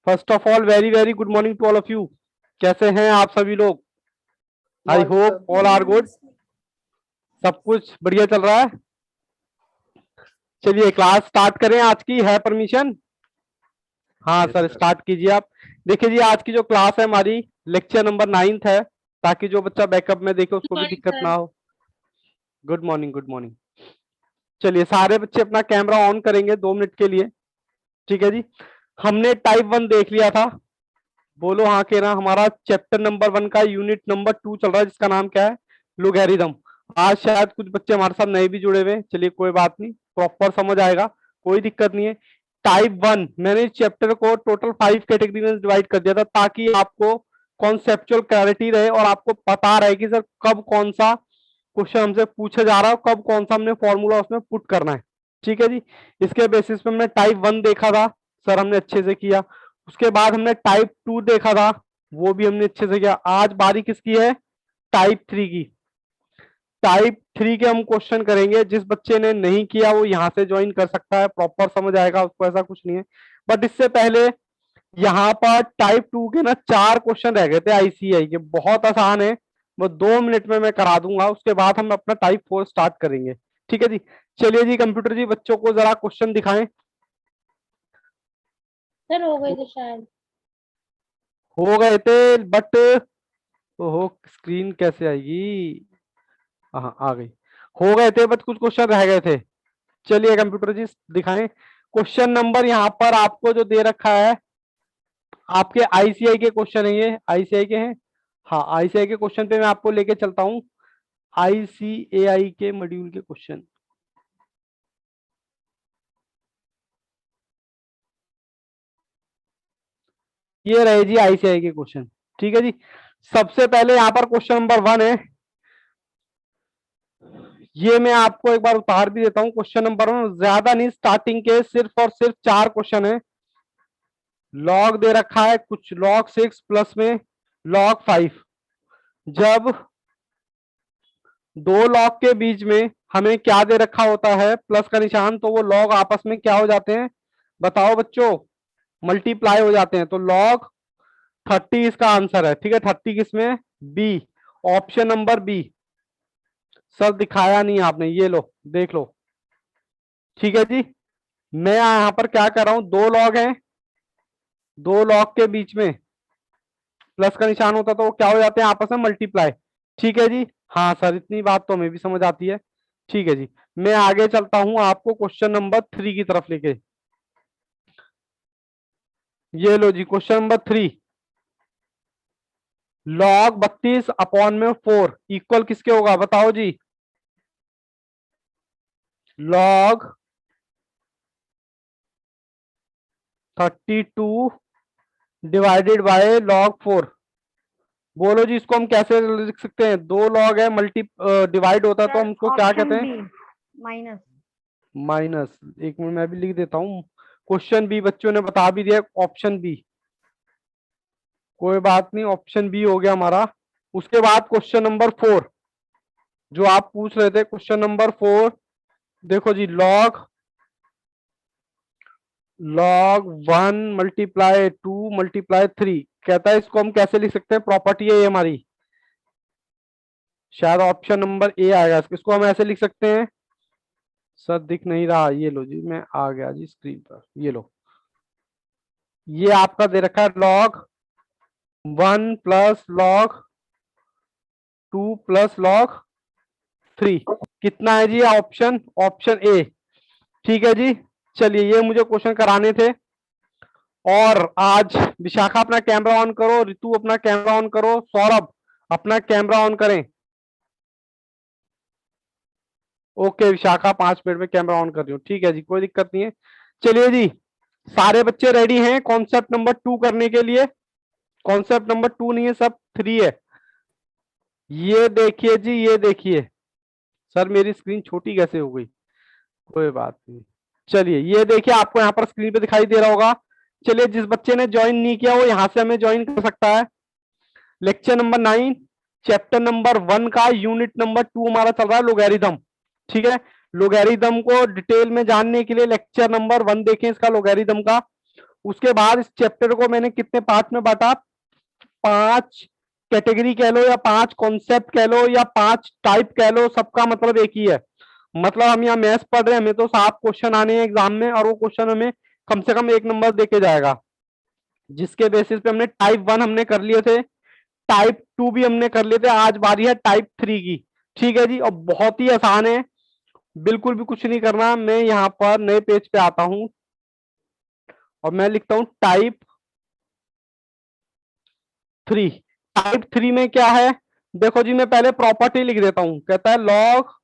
First of all very very good morning to all of you. कैसे हैं आप सभी लोग? I hope all are good. सब कुछ बढ़िया चल रहा है। चलिए क्लास स्टार्ट करें। आज की है परमिशन? हाँ सर, स्टार्ट कीजिए आप। देखिए जी, आज की जो क्लास है हमारी लेक्चर नंबर 9 है, ताकि जो बच्चा बैकअप में देखे उसको भी दिक्कत ना हो। Good morning, good morning. चलिए सारे बच्चे अपना कैमरा ऑन करेंगे 2 मिनट के लिए। ठीक है जी। हमने टाइप 1 देख लिया था। बोलो हाँ के ना। हमारा चैप्टर नंबर 1 का यूनिट नंबर 2 चल रहा है, जिसका नाम क्या है? लोगैरिथम। आज शायद कुछ बच्चे हमारे साथ नए भी जुड़े हुए हैं। चलिए कोई बात नहीं, प्रॉपर समझ आएगा, कोई दिक्कत नहीं है। टाइप 1 मैंने इस चैप्टर को टोटल 5 कैटेगरी में डिवाइड कर दिया था, ताकि आपको कॉन्सेप्चुअल क्लैरिटी रहे और आपको पता रहे कि सर कब कौन सा क्वेश्चन हमसे पूछा जा रहा है, कब कौन सा हमने फॉर्मूला उसमें पुट करना है। ठीक है जी। इसके बेसिस पे हमने टाइप 1 देखा था, सर हमने अच्छे से किया। उसके बाद हमने टाइप 2 देखा था, वो भी हमने अच्छे से किया। आज बारी किसकी है? टाइप 3 की। टाइप 3 के हम क्वेश्चन करेंगे। जिस बच्चे ने नहीं किया वो यहाँ से ज्वाइन कर सकता है, प्रॉपर समझ आएगा उसको, ऐसा कुछ नहीं है। बट इससे पहले यहाँ पर टाइप 2 के ना 4 क्वेश्चन रह गए थे आईसीआई के, बहुत आसान है। वो 2 मिनट में मैं करा दूंगा। उसके बाद हम अपना टाइप 4 स्टार्ट करेंगे। ठीक है जी। चलिए जी, कंप्यूटर जी बच्चों को जरा क्वेश्चन दिखाएं। सर हो गए थे शायद। हो गए थे बट ओहो, स्क्रीन कैसे आएगी? हाँ आ गई। हो गए थे बट कुछ क्वेश्चन रह गए थे। चलिए कंप्यूटर जी दिखाएं। क्वेश्चन नंबर यहाँ पर आपको जो दे रखा है, आपके आईसीआई के क्वेश्चन है, ये आईसीआई के हैं। हाँ आईसीआई के क्वेश्चन पे मैं आपको लेके चलता हूँ। आईसीएआई के मॉड्यूल के क्वेश्चन। ये रहे जी आईसीआई के क्वेश्चन। ठीक है जी। सबसे पहले यहाँ पर क्वेश्चन नंबर 1 है। ये मैं आपको एक बार उतार भी देता हूँ। क्वेश्चन नंबर 1 ज्यादा नहीं, स्टार्टिंग के सिर्फ और सिर्फ 4 क्वेश्चन है। लॉग दे रखा है कुछ, log 6 प्लस में log 5। जब दो लॉग के बीच में हमें क्या दे रखा होता है? प्लस का निशान। तो वो लॉग आपस में क्या हो जाते हैं? बताओ बच्चों। मल्टीप्लाई हो जाते हैं। तो log 30 इसका आंसर है। ठीक है, 30 किसमें? B, option number B. Sir दिखाया नहीं आपने, ये लो देख लो। ठीक है जी। मैं यहां पर क्या कर रहा हूं, 2 लॉग हैं, 2 लॉग के बीच में प्लस का निशान होता तो वो क्या हो जाते हैं? आपस में मल्टीप्लाई। ठीक है जी। हाँ सर, इतनी बात तो हमें भी समझ आती है। ठीक है जी। मैं आगे चलता हूं आपको क्वेश्चन नंबर 3 की तरफ लेके। ये लो जी क्वेश्चन नंबर 3। log 32 अपॉन में 4 इक्वल किसके होगा? बताओ जी। log 32 divided by log 4। बोलो जी, इसको हम कैसे लिख सकते हैं? 2 लॉग है, मल्टी डिवाइड होता है तो हम उसको क्या कहते हैं? माइनस। माइनस। एक मिनट मैं भी लिख देता हूं। क्वेश्चन बी बच्चों ने बता भी दिया, ऑप्शन बी। कोई बात नहीं, ऑप्शन बी हो गया हमारा। उसके बाद क्वेश्चन नंबर 4 जो आप पूछ रहे थे, क्वेश्चन नंबर 4 देखो जी। log 1 मल्टीप्लाई 2 मल्टीप्लाई 3 कहता है, इसको हम कैसे लिख सकते हैं? प्रॉपर्टी है ये हमारी, शायद ऑप्शन नंबर ए आएगा। इसको हम ऐसे लिख सकते हैं। सर दिख नहीं रहा, ये लो जी, मैं आ गया जी स्क्रीन पर। ये लो, ये आपका दे रखा है log 1 plus log 2 plus log 3। कितना है जी? Option option A. ठीक है जी। चलिए ये मुझे क्वेश्चन कराने थे। और आज विशाखा अपना कैमरा ऑन करो, रितु अपना कैमरा ऑन करो, सौरभ अपना कैमरा ऑन करें। ओके विशाखा, 5 मिनट में कैमरा ऑन कर रही हूँ। ठीक है जी, कोई दिक्कत नहीं है। चलिए जी, सारे बच्चे रेडी हैं कॉन्सेप्ट नंबर 2 करने के लिए? कॉन्सेप्ट नंबर 2 नहीं है, सब 3 है। ये देखिए जी, ये देखिए। सर मेरी स्क्रीन छोटी कैसे हो गई? कोई बात नहीं। चलिए ये देखिए, आपको यहाँ पर स्क्रीन पे दिखाई दे रहा होगा। चलिए जिस बच्चे ने ज्वाइन नहीं किया वो यहाँ से हमें ज्वाइन कर सकता है। लेक्चर नंबर 9 चैप्टर नंबर 1 का यूनिट नंबर 2 हमारा चल रहा है लोगैरिथम। ठीक है। लोगैरिथम को डिटेल में जानने के लिए लेक्चर नंबर 1 देखें, इसका लोगैरिथम का। उसके बाद इस चैप्टर को मैंने कितने पार्ट में बांटा, 5 कैटेगरी कह लो या 5 कॉन्सेप्ट कह लो या 5 टाइप कह लो, सबका मतलब एक ही है। मतलब हम यहाँ मैथ्स पढ़ रहे हैं, हमें तो 7 क्वेश्चन आने हैं एग्जाम में, और वो क्वेश्चन हमें कम से कम 1 नंबर देके जाएगा, जिसके बेसिस पे हमने टाइप 1 हमने कर लिए थे, टाइप 2 भी हमने कर लिए थे, आज बारी है टाइप 3 की। ठीक है जी, और बहुत ही आसान है, बिल्कुल भी कुछ नहीं करना। मैं यहाँ पर नए पेज पे आता हूं और मैं लिखता हूं टाइप 3। टाइप 3 में क्या है, देखो जी, मैं पहले प्रॉपर्टी लिख देता हूं। कहता है लॉग,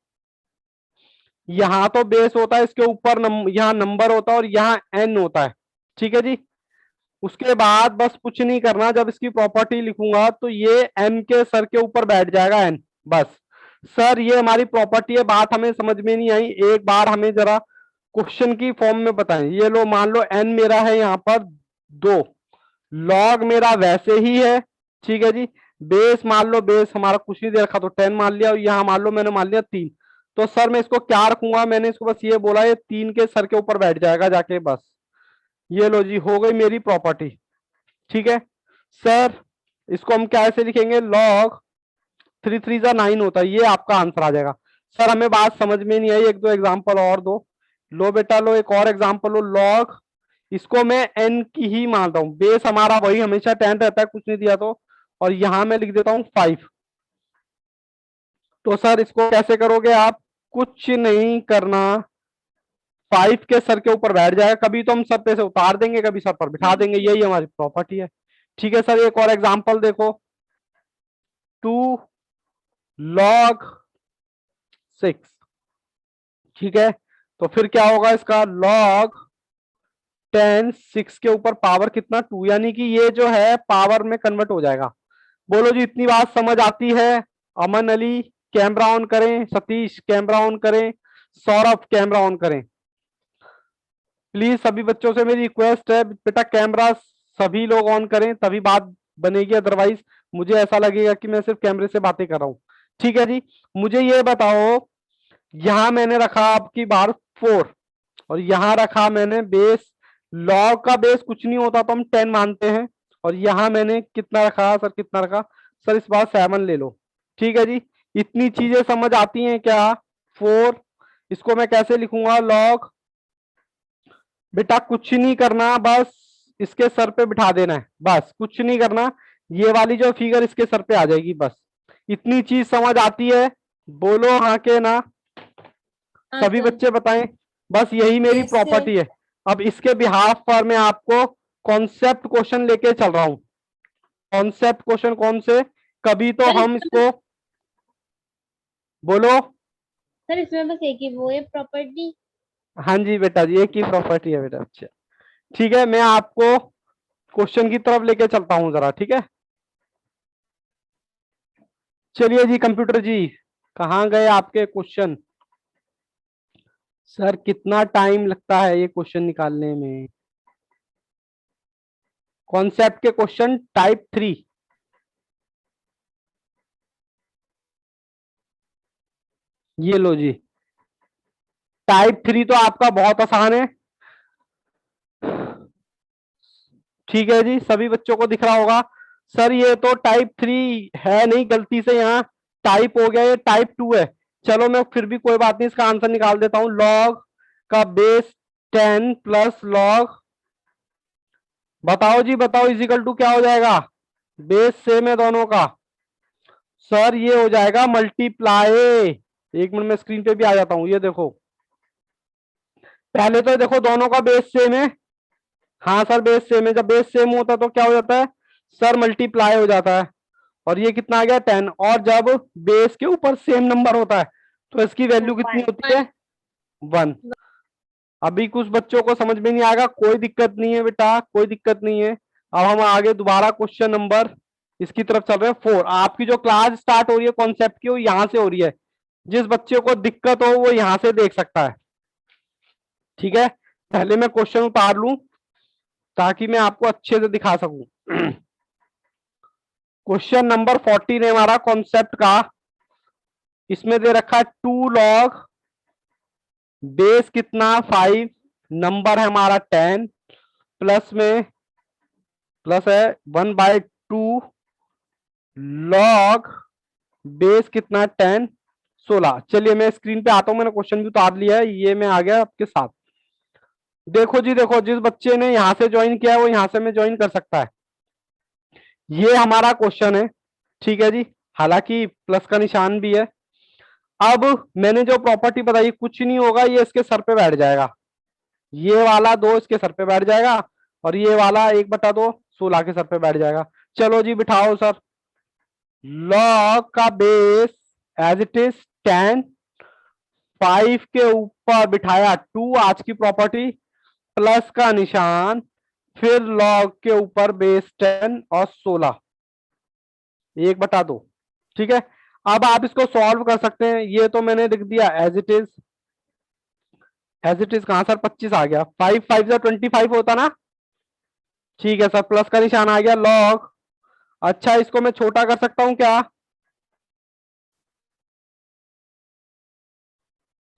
यहां तो बेस होता है, इसके ऊपर यहाँ नंबर होता है और यहाँ एन होता है। ठीक है जी, उसके बाद बस कुछ नहीं करना, जब इसकी प्रॉपर्टी लिखूंगा तो ये एन के सर के ऊपर बैठ जाएगा, एन बस। सर ये हमारी प्रॉपर्टी है, बात हमें समझ में नहीं आई, एक बार हमें जरा क्वेश्चन की फॉर्म में बताएं। ये लो, मान लो एन मेरा है यहाँ पर 2, लॉग मेरा वैसे ही है। ठीक है जी, बेस मान लो, बेस हमारा कुछ नहीं दे रखा तो 10 मान लिया, और यहाँ मान लो मैंने मान लिया 3। तो सर मैं इसको क्या रखूंगा, मैंने इसको बस ये बोला, ये 3 के सर के ऊपर बैठ जाएगा जाके, बस। ये लो जी, हो गई मेरी प्रॉपर्टी। ठीक है सर, इसको हम क्या ऐसे लिखेंगे, लॉग 3 3 जा 9 होता है, ये आपका आंसर आ जाएगा। सर हमें बात समझ में नहीं आई, एक दो एग्जांपल और दो। लो बेटा लो, एक और एग्जांपल लो, लॉग, इसको मैं एन की ही मानता हूं, बेस हमारा वही हमेशा 10 रहता है, कुछ नहीं दिया तो, और यहां मैं लिख देता हूं 5। तो सर इसको कैसे करोगे आप, कुछ नहीं करना, 5 के सर के ऊपर बैठ जाएगा, कभी तो हम सर पे से उतार देंगे, कभी सर पर बिठा देंगे, यही हमारी प्रॉपर्टी है। ठीक है सर, एक और एग्जांपल देखो, 2 log 6। ठीक है, तो फिर क्या होगा इसका, log 10, 6 के ऊपर पावर कितना 2, यानी कि ये जो है पावर में कन्वर्ट हो जाएगा। बोलो जी, इतनी बात समझ आती है? अमन अली कैमरा ऑन करें, सतीश कैमरा ऑन करें, सौरभ कैमरा ऑन करें। प्लीज सभी बच्चों से मेरी रिक्वेस्ट है, बेटा कैमरा सभी लोग ऑन करें, तभी बात बनेगी, अदरवाइज मुझे ऐसा लगेगा कि मैं सिर्फ कैमरे से बातें कर रहा हूं। ठीक है जी, मुझे ये बताओ, यहां मैंने रखा आपकी बार 4, और यहां रखा मैंने बेस, लॉग का बेस कुछ नहीं होता तो हम 10 मानते हैं, और यहां मैंने कितना रखा सर, कितना रखा सर, इस बार 7 ले लो। ठीक है जी, इतनी चीजें समझ आती हैं क्या, 4, इसको मैं कैसे लिखूंगा, लॉग, बेटा कुछ नहीं करना, बस इसके सर पे बिठा देना है, बस कुछ नहीं करना, ये वाली जो फिगर इसके सर पे आ जाएगी, बस इतनी चीज समझ आती है? बोलो हाँ के ना, सभी सर। बच्चे बताएं। बस यही मेरी यस सर। प्रॉपर्टी है। अब इसके बिहाफ पर मैं आपको कॉन्सेप्ट क्वेश्चन लेके चल रहा हूं। कॉन्सेप्ट क्वेश्चन कौन से, कभी तो सर हम इसको, बोलो। सर इसमें बस एक ही वो है प्रॉपर्टी। हाँ जी बेटा जी, एक ही प्रॉपर्टी है बेटा, अच्छा। ठीक है, मैं आपको क्वेश्चन की तरफ लेके चलता हूं जरा, ठीक है। चलिए जी, कंप्यूटर जी कहाँ गए आपके क्वेश्चन। सर कितना टाइम लगता है ये क्वेश्चन निकालने में, कॉन्सेप्ट के क्वेश्चन टाइप 3। ये लो जी, टाइप 3 तो आपका बहुत आसान है। ठीक है जी, सभी बच्चों को दिख रहा होगा। सर ये तो टाइप 3 है नहीं, गलती से यहाँ टाइप हो गया, ये टाइप 2 है। चलो मैं फिर भी कोई बात नहीं, इसका आंसर निकाल देता हूं, लॉग का बेस 10 प्लस लॉग, बताओ जी बताओ, इजिकल टू क्या हो जाएगा, बेस सेम है दोनों का। सर ये हो जाएगा मल्टीप्लाई, एक मिनट में स्क्रीन पे भी आ जाता हूं, ये देखो, पहले तो देखो दोनों का बेस सेम है। हाँ सर बेस सेम है, जब बेस सेम होता है तो क्या हो जाता है सर, मल्टीप्लाई हो जाता है, और ये कितना आ गया 10, और जब बेस के ऊपर सेम नंबर होता है तो इसकी वैल्यू कितनी होती है, 1। अभी कुछ बच्चों को समझ में नहीं आएगा, कोई दिक्कत नहीं है बेटा, कोई दिक्कत नहीं है। अब हम आगे दोबारा क्वेश्चन नंबर इसकी तरफ चल रहे हैं 4। आपकी जो क्लास स्टार्ट हो रही है कॉन्सेप्ट की, वो यहां से हो रही है, जिस बच्चे को दिक्कत हो वो यहां से देख सकता है। ठीक है, पहले मैं क्वेश्चन उतार लूं ताकि मैं आपको अच्छे से दिखा सकूं। क्वेश्चन नंबर 14 है हमारा कॉन्सेप्ट का, इसमें दे रखा है 2 लॉग, बेस कितना 5, नंबर है हमारा 10, प्लस में प्लस है 1/2 लॉग बेस कितना 10 16। चलिए मैं स्क्रीन पे आता हूं, मैंने क्वेश्चन भी उतार लिया है, ये मैं आ गया आपके साथ। देखो जी देखो, जिस बच्चे ने यहां से ज्वाइन किया है वो यहां से में ज्वाइन कर सकता है। ये हमारा क्वेश्चन है, ठीक है जी, हालांकि प्लस का निशान भी है। अब मैंने जो प्रॉपर्टी बताई कुछ नहीं होगा, ये इसके सर पे बैठ जाएगा, ये वाला 2 इसके सर पे बैठ जाएगा और ये वाला 1/2 16 के सर पे बैठ जाएगा। चलो जी बिठाओ सर। लॉग का बेस एज इट इज 10, 5 के ऊपर बिठाया 2, आज की प्रॉपर्टी, प्लस का निशान, फिर लॉग के ऊपर बेस 10 और 16, 1/2। ठीक है, अब आप इसको सॉल्व कर सकते हैं। ये तो मैंने लिख दिया as it is, as it is कहां सर 25 आ गया, 5 5 से 25 होता ना, ठीक है सर, प्लस का निशान आ गया लॉग। अच्छा इसको मैं छोटा कर सकता हूं क्या,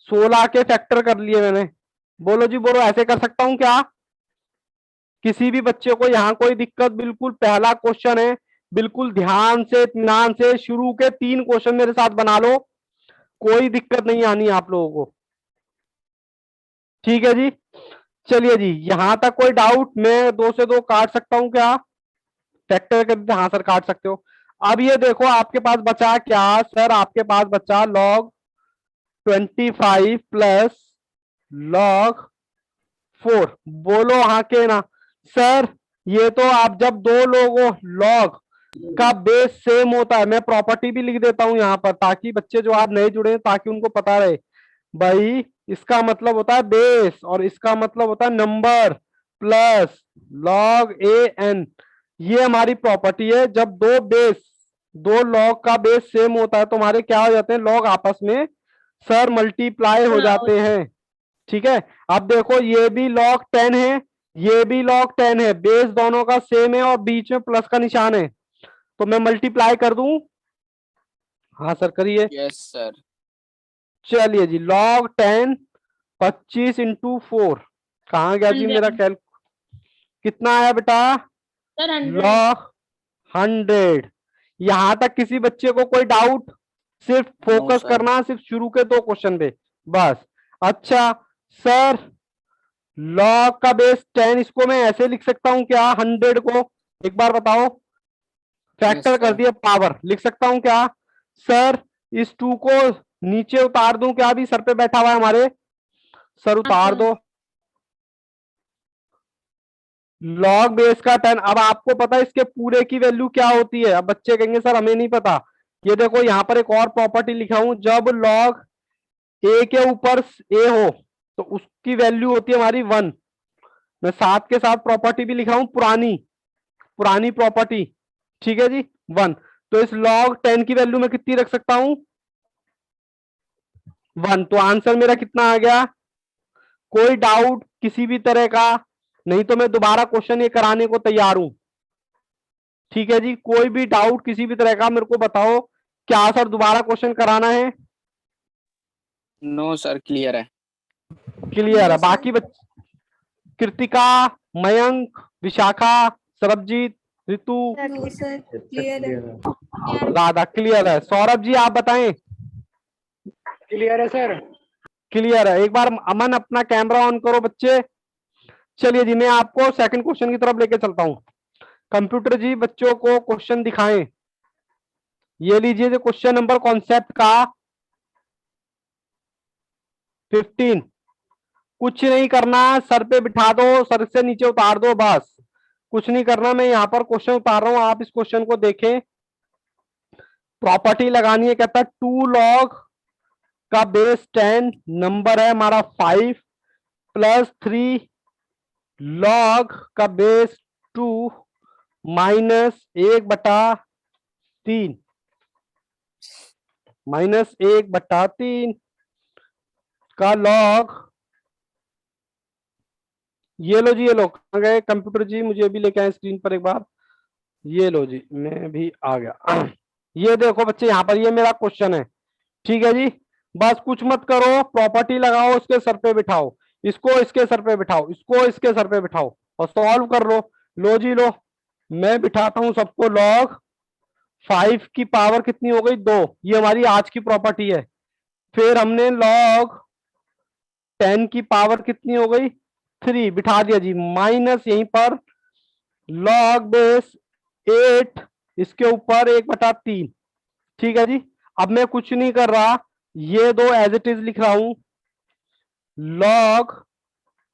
16 के फैक्टर कर लिए मैंने, बोलो जी बोलो, ऐसे कर सकता हूं क्या? किसी भी बच्चे को यहाँ कोई दिक्कत, बिल्कुल पहला क्वेश्चन है, बिल्कुल ध्यान से इत्मीनान से शुरू के 3 क्वेश्चन मेरे साथ बना लो, कोई दिक्कत नहीं आनी आप लोगों को, ठीक है जी। चलिए जी, यहां तक कोई डाउट? मैं 2 से 2 काट सकता हूं क्या, फैक्टर कर देते, हाँ सर काट सकते हो। अब ये देखो आपके पास बचा क्या सर, आपके पास बचा log 25 प्लस log 4, बोलो हाँ के ना सर। ये तो आप जब 2 लोगों log का बेस सेम होता है, मैं प्रॉपर्टी भी लिख देता हूं यहां पर ताकि बच्चे जो आप नए जुड़े हैं ताकि उनको पता रहे भाई, इसका मतलब होता है बेस और इसका मतलब होता है number plus log A N. ये हमारी प्रॉपर्टी है, जब दो लॉग का बेस सेम होता है तो हमारे क्या हो जाते हैं, लॉग आपस में सर मल्टीप्लाई हो जाते हैं, ठीक है। अब देखो ये भी log 10 है, ये भी log 10 है, बेस दोनों का सेम है और बीच में प्लस का निशान है, तो मैं मल्टीप्लाई कर दूं, हाँ सर करिए। Yes sir. चलिए जी, log 10 25 इंटू 4, कहाँ गया जी मेरा 100 कैल, कितना आया बेटा, सर 100 log 100। यहां तक किसी बच्चे को कोई डाउट? सिर्फ फोकस सर। करना सिर्फ शुरू के 2 क्वेश्चन पे बस। अच्छा सर, log का बेस 10, इसको मैं ऐसे लिख सकता हूं क्या 100 को, एक बार बताओ, फैक्टर कर सर। दिया पावर, लिख सकता हूं क्या सर? इस 2 को नीचे उतार दूं क्या, अभी सर पे बैठा हुआ है हमारे, सर उतार सर। दो, लॉग बेस का 10। अब आपको पता है इसके पूरे की वैल्यू क्या होती है? अब बच्चे कहेंगे सर हमें नहीं पता, ये देखो यहाँ पर एक और प्रॉपर्टी लिखा हूं, जब लॉग ए के ऊपर ए हो तो उसकी वैल्यू होती है हमारी 1। मैं साथ के साथ प्रॉपर्टी भी लिखा हूं, पुरानी पुरानी प्रॉपर्टी, ठीक है जी, 1। तो इस log 10 की वैल्यू मैं कितनी रख सकता हूं, 1। तो आंसर मेरा कितना आ गया? कोई डाउट किसी भी तरह का? नहीं तो मैं दोबारा क्वेश्चन ये कराने को तैयार हूं, ठीक है जी। कोई भी डाउट किसी भी तरह का मेरे को बताओ, क्या सर दोबारा क्वेश्चन कराना है? नो सर, क्लियर है। क्लियर है। बाकी कृतिका, मयंक, विशाखा, सरबजीत, ऋतु, राधा क्लियर है। सौरभ जी आप बताएं। क्लियर है सर। क्लियर है। एक बार अमन अपना कैमरा ऑन करो बच्चे। चलिए जी, मैं आपको सेकंड क्वेश्चन की तरफ लेके चलता हूं। कंप्यूटर जी बच्चों को क्वेश्चन दिखाएं। ये लीजिए जो क्वेश्चन नंबर कॉन्सेप्ट का 15। कुछ नहीं करना, सर पे बिठा दो, सर से नीचे उतार दो, बस कुछ नहीं करना। मैं यहाँ पर क्वेश्चन उतार रहा हूं, आप इस क्वेश्चन को देखें। प्रॉपर्टी लगानी है, कहता है 2 log का बेस 10, नंबर है हमारा 5, प्लस 3 log का बेस 2 माइनस 1/3, -1/3 का log। ये लो जी, ये लो, कहाँ गए कंप्यूटर जी, मुझे भी लेके आए स्क्रीन पर एक बार। ये लो जी, मैं भी आ गया। ये देखो बच्चे, यहाँ पर ये मेरा क्वेश्चन है, ठीक है जी। बस कुछ मत करो, प्रॉपर्टी लगाओ, उसके सर पे बिठाओ, इसको इसके सर पे बिठाओ, इसको इसके सर पे बिठाओ, और सॉल्व कर लो। लो जी लो, मैं बिठाता हूं सबको। log 5 की पावर कितनी हो गई 2, ये हमारी आज की प्रॉपर्टी है। फिर हमने log 10 की पावर कितनी हो गई 3 बिठा दिया जी, माइनस यहीं पर log बेस 8 इसके ऊपर 1/3। ठीक है जी। अब मैं कुछ नहीं कर रहा, ये दो एज इट इज लिख रहा हूं। log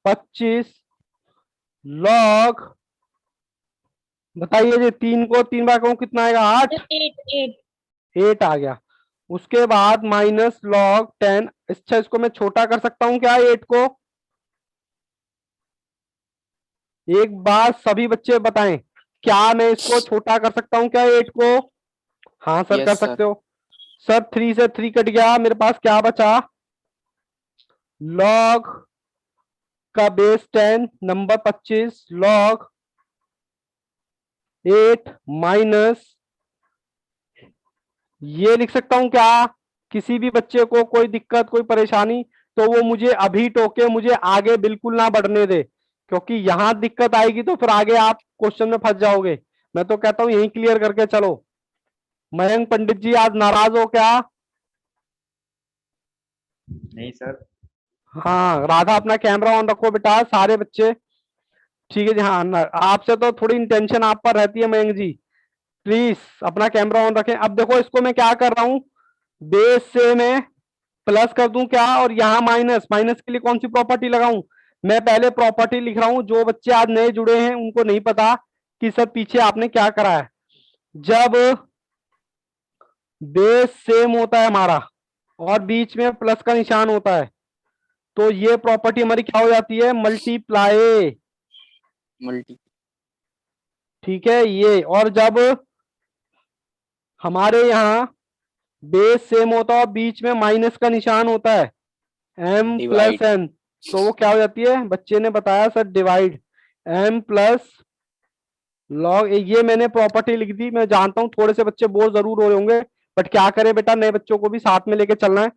25 log, बताइए जी, 3 को 3 बार कहूं कितना आएगा 8, 8 आ गया। उसके बाद माइनस log 10। अच्छा, इसको मैं छोटा कर सकता हूं क्या 8 को? एक बार सभी बच्चे बताएं, क्या मैं इसको छोटा कर सकता हूं क्या 8 को? हाँ सर, कर यस सर। सकते हो सर। 3 से 3 कट गया, मेरे पास क्या बचा? log का बेस 10 नंबर 25 log 8 माइनस, ये लिख सकता हूं क्या? किसी भी बच्चे को कोई दिक्कत कोई परेशानी तो वो मुझे अभी टोके, मुझे आगे बिल्कुल ना बढ़ने दे, क्योंकि यहां दिक्कत आएगी तो फिर आगे आप क्वेश्चन में फंस जाओगे। मैं तो कहता हूं यही क्लियर करके चलो। मयंक पंडित जी आज नाराज हो क्या? नहीं सर। हाँ राधा, अपना कैमरा ऑन रखो बेटा सारे बच्चे। ठीक है जी। हाँ आपसे तो थोड़ी इंटेंशन आप पर रहती है मयंक जी, प्लीज अपना कैमरा ऑन रखें। अब देखो इसको मैं क्या कर रहा हूं, बेस से मैं प्लस कर दूं क्या, और यहां माइनस, माइनस के लिए कौन सी प्रॉपर्टी लगाऊं? मैं पहले प्रॉपर्टी लिख रहा हूं, जो बच्चे आज नए जुड़े हैं उनको नहीं पता कि सर पीछे आपने क्या करा है। जब बेस सेम होता है हमारा और बीच में प्लस का निशान होता है, तो ये प्रॉपर्टी हमारी क्या हो जाती है? मल्टीप्लाई। मल्टी। ठीक है ये। और जब हमारे यहाँ बेस सेम होता है और बीच में माइनस का निशान होता है, m प्लस डिवाइड। n, तो वो क्या हो जाती है? बच्चे ने बताया sir divide. m plus log, ये मैंने प्रॉपर्टी लिख दी। मैं जानता हूं थोड़े से बच्चे बोर जरूर हो रहे होंगे, बट क्या करें बेटा, नए बच्चों को भी साथ में लेके चलना है।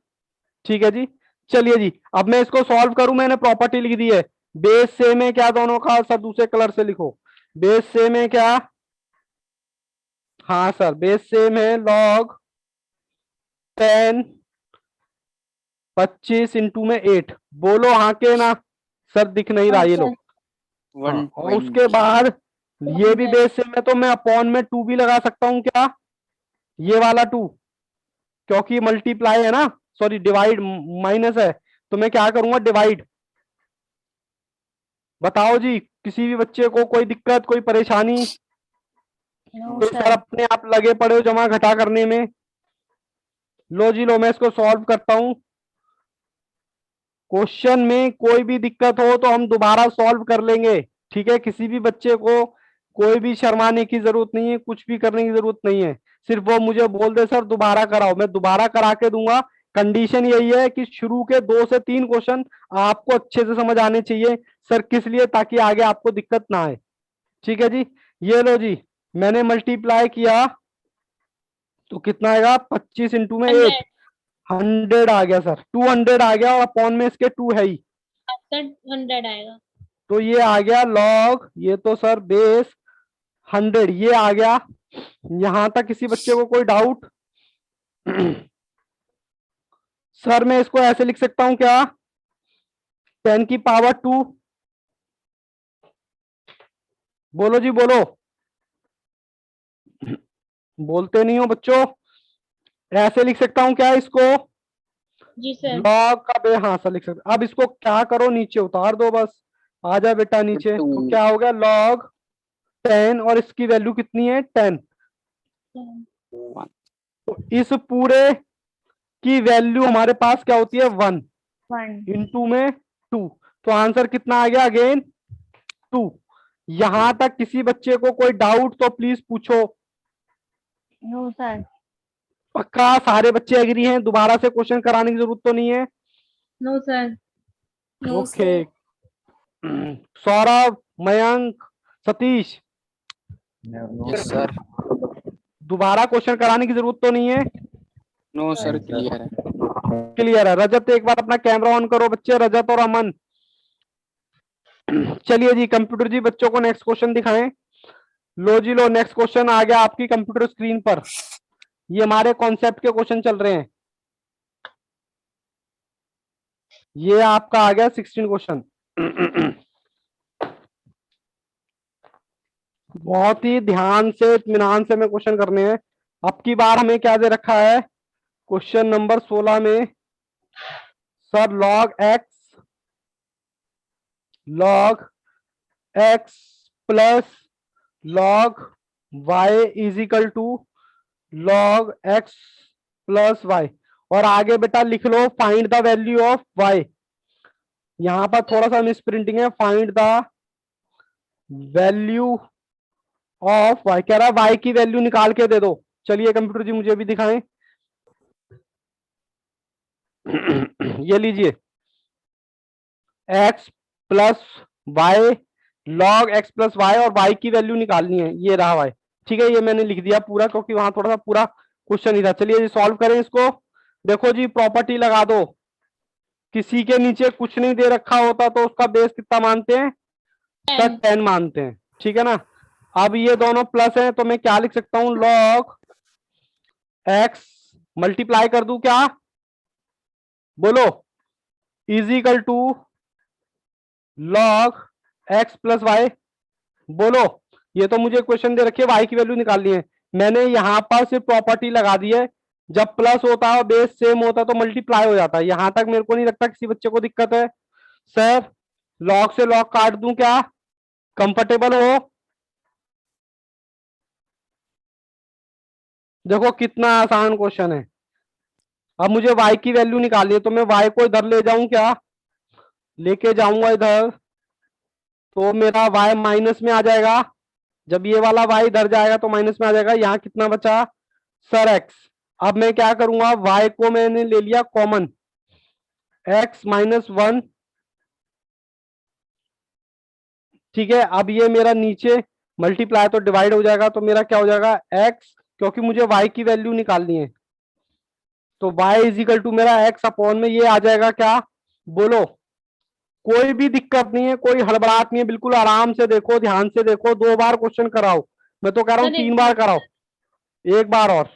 ठीक है जी। चलिए जी, अब मैं इसको सॉल्व करूं। मैंने प्रॉपर्टी लिख दी है। बेस सेम है क्या दोनों का? सर दूसरे कलर से लिखो। बेस सेम है क्या? हाँ सर, बेस सेम है। log 10 25 इंटू में 8, बोलो हाँ के ना? सर दिख नहीं रहा, ये लो। हाँ, और उसके 120। बाद ये भी बेस सेम है, तो मैं अपॉन में 2 भी लगा सकता हूं क्या? ये वाला 2, क्योंकि मल्टीप्लाई है ना, सॉरी डिवाइड, माइनस है, तो मैं क्या करूंगा? डिवाइड। बताओ जी, किसी भी बच्चे को कोई दिक्कत कोई परेशानी? नो तो सर सर। अपने आप लगे पड़े हो जमा घटा करने में। लो जी लो, मैं इसको सॉल्व करता हूं। क्वेश्चन में कोई भी दिक्कत हो तो हम दोबारा सॉल्व कर लेंगे। ठीक है, किसी भी बच्चे को कोई भी शर्माने की जरूरत नहीं है, कुछ भी करने की जरूरत नहीं है। सिर्फ वो मुझे बोल दे सर दोबारा कराओ, मैं दोबारा करा के दूंगा। कंडीशन यही है कि शुरू के 2 से 3 क्वेश्चन आपको अच्छे से समझ आने चाहिए। सर किस लिए? ताकि आगे आपको दिक्कत ना आए। ठीक है जी। ये लो जी, मैंने मल्टीप्लाई किया तो कितना आएगा? 25 इंटू में 8, 100 आ गया सर। 200 आ गया, और अपॉन में इसके 2 है ही, 100 आएगा। तो ये आ गया लॉग, ये तो सर बेस 100 ये आ गया। यहां तक किसी बच्चे को कोई डाउट? सर मैं इसको ऐसे लिख सकता हूं क्या? 10 की पावर 2, बोलो जी बोलो, बोलते नहीं हो बच्चों। ऐसे लिख सकता हूं क्या इसको? जी सर। लॉग का हाँ सर लिख सकते। अब इसको क्या करो, नीचे उतार दो बस। आ जा बेटा नीचे। तो 2। क्या हो गया? लॉग 10, और इसकी वैल्यू कितनी है? 10। तो इस पूरे की वैल्यू हमारे पास क्या होती है? 1 1। इंटू में 2, तो आंसर कितना आ गया? अगेन 2। यहां तक किसी बच्चे को कोई डाउट तो प्लीज पूछो। No sir. पक्का सारे बच्चे एग्री हैं? दोबारा से क्वेश्चन कराने की जरूरत तो नहीं है? No sir. Okay. Saurabh, Mayank, Satish, yes sir. दोबारा क्वेश्चन कराने की जरूरत तो नहीं है? नो सर, क्लियर है। क्लियर है। रजत एक बार अपना कैमरा ऑन करो बच्चे, रजत और अमन। चलिए जी कंप्यूटर जी बच्चों को नेक्स्ट क्वेश्चन दिखाएं। लो जी लो, नेक्स्ट क्वेश्चन आ गया आपकी कंप्यूटर स्क्रीन पर। ये हमारे कॉन्सेप्ट के क्वेश्चन चल रहे हैं। ये आपका आ गया 16 क्वेश्चन। बहुत ही ध्यान से इत्मीनान से हमें क्वेश्चन करने हैं। अब की बार हमें क्या दे रखा है क्वेश्चन नंबर 16 में, sir log x plus log y is equal to log x plus y, और आगे बेटा लिख लो find the value of y। यहां पर थोड़ा सा मिस प्रिंटिंग है, find the value of y कह रहा है, y की वैल्यू निकाल के दे दो। चलिए कंप्यूटर जी मुझे भी दिखाएं। ये लीजिए x plus y, log x plus y, और y की वैल्यू निकालनी है, ये रहा y। ठीक है, ये मैंने लिख दिया पूरा क्योंकि वहां थोड़ा सा पूरा क्वेश्चन ही था। चलिए जी सॉल्व करें इसको। देखो जी प्रॉपर्टी लगा दो, किसी के नीचे कुछ नहीं दे रखा होता तो उसका बेस कितना मानते हैं सर, 10 मानते हैं। ठीक है ना। अब ये दोनों प्लस है तो मैं क्या लिख सकता हूं, लॉग x मल्टीप्लाई कर दूं क्या, बोलो, is equal to log x plus y. बोलो, ये तो मुझे क्वेश्चन दे रखी है y की वैल्यू निकालनी है, मैंने यहां पर सिर्फ प्रॉपर्टी लगा दी है। जब प्लस होता है और बेस सेम होता है तो मल्टीप्लाई हो जाता है। यहां तक मेरे को नहीं लगता किसी बच्चे को दिक्कत है। सर लॉग से लॉग काट दूं क्या, कंफर्टेबल हो? देखो कितना आसान क्वेश्चन है। अब मुझे y की वैल्यू निकालनी है तो मैं y को इधर ले जाऊं क्या, लेके जाऊंगा इधर तो मेरा y माइनस में आ जाएगा। जब ये वाला y इधर जाएगा तो माइनस में आ जाएगा। यहाँ कितना बचा सर x। अब मैं क्या करूंगा, y को मैंने ले लिया कॉमन, x माइनस 1। ठीक है, अब ये मेरा नीचे मल्टीप्लाई तो डिवाइड हो जाएगा तो मेरा क्या हो जाएगा x, क्योंकि मुझे y की वैल्यू निकालनी है तो y इज इक्वल टू मेरा x अपॉन में ये आ जाएगा क्या, बोलो। कोई भी दिक्कत नहीं है, कोई हड़बड़ाहट नहीं है, बिल्कुल आराम से देखो, ध्यान से देखो। 2 बार क्वेश्चन कराओ, मैं तो कह रहा हूँ 3 बार कराओ, 1 बार और।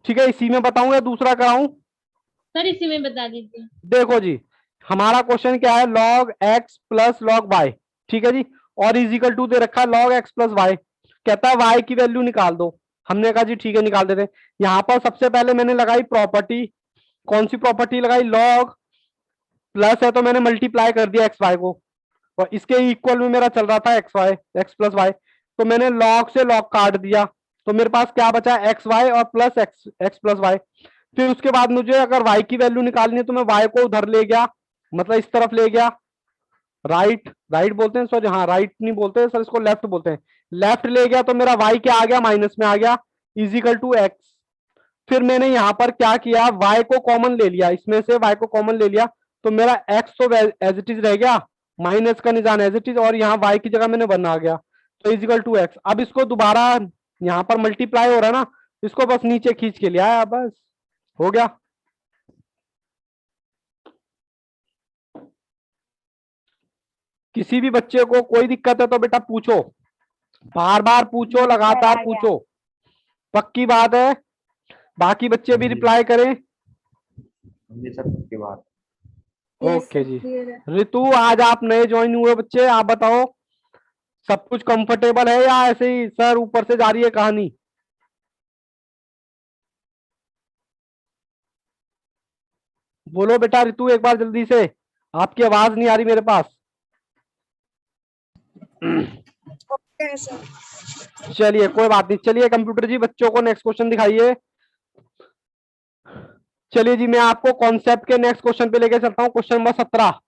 ठीक है, इसी में बताऊं या दूसरा कराऊं? सर इसी में बता दीजिए। देखो जी हमारा क्वेश्चन क्या है, log x plus log y। ठीक है जी, और इज इक्वल टू दे रखा है log x प्लस वाई। कहता है y की वैल्यू निकाल दो। हमने कहा जी ठीक है निकाल देते हैं। यहां पर सबसे पहले मैंने लगाई प्रॉपर्टी, कौन सी प्रॉपर्टी लगाई, log प्लस है तो मैंने मल्टीप्लाई कर दिया एक्स वाई को, और इसके इक्वल में मेरा चल रहा था x y, x plus y, तो मैंने log से log काट दिया तो मेरे पास क्या बचा एक्स वाई और plus x, x plus y. फिर उसके बाद मुझे अगर y की वैल्यू निकालनी है तो मैं y को उधर ले गया, मतलब इस तरफ ले गया, राइट, राइट बोलते हैं सॉरी, हाँ राइट नहीं बोलते सर, इसको लेफ्ट बोलते हैं। लेफ्ट ले गया तो मेरा y क्या आ गया, माइनस में आ गया, इजिकल टू एक्स। फिर मैंने यहां पर क्या किया, y को कॉमन ले लिया, इसमें से y को कॉमन ले लिया तो मेरा x तो एज इट इज रह गया, माइनस का निशान एज इट इज, और यहाँ y की जगह मैंने 1 आ गया तो इजिकल टू एक्स। अब इसको दोबारा यहाँ पर मल्टीप्लाई हो रहा है ना, इसको बस नीचे खींच के लिया है, बस हो गया। किसी भी बच्चे को कोई दिक्कत है तो बेटा पूछो, बार बार पूछो, लगातार पूछो, पक्की बात है। बाकी बच्चे भी रिप्लाई करें। जी सर पक्की बात। ओके जी। ऋतु आज आप नए ज्वाइन हुए बच्चे, आप बताओ सब कुछ कंफर्टेबल है या ऐसे ही सर ऊपर से जा रही है कहानी? बोलो बेटा ऋतु एक बार जल्दी से, आपकी आवाज नहीं आ रही मेरे पास। चलिए कोई बात नहीं, चलिए कंप्यूटर जी बच्चों को नेक्स्ट क्वेश्चन दिखाइए। चलिए जी मैं आपको कॉन्सेप्ट के नेक्स्ट क्वेश्चन पे लेके चलता हूँ, क्वेश्चन नंबर 17।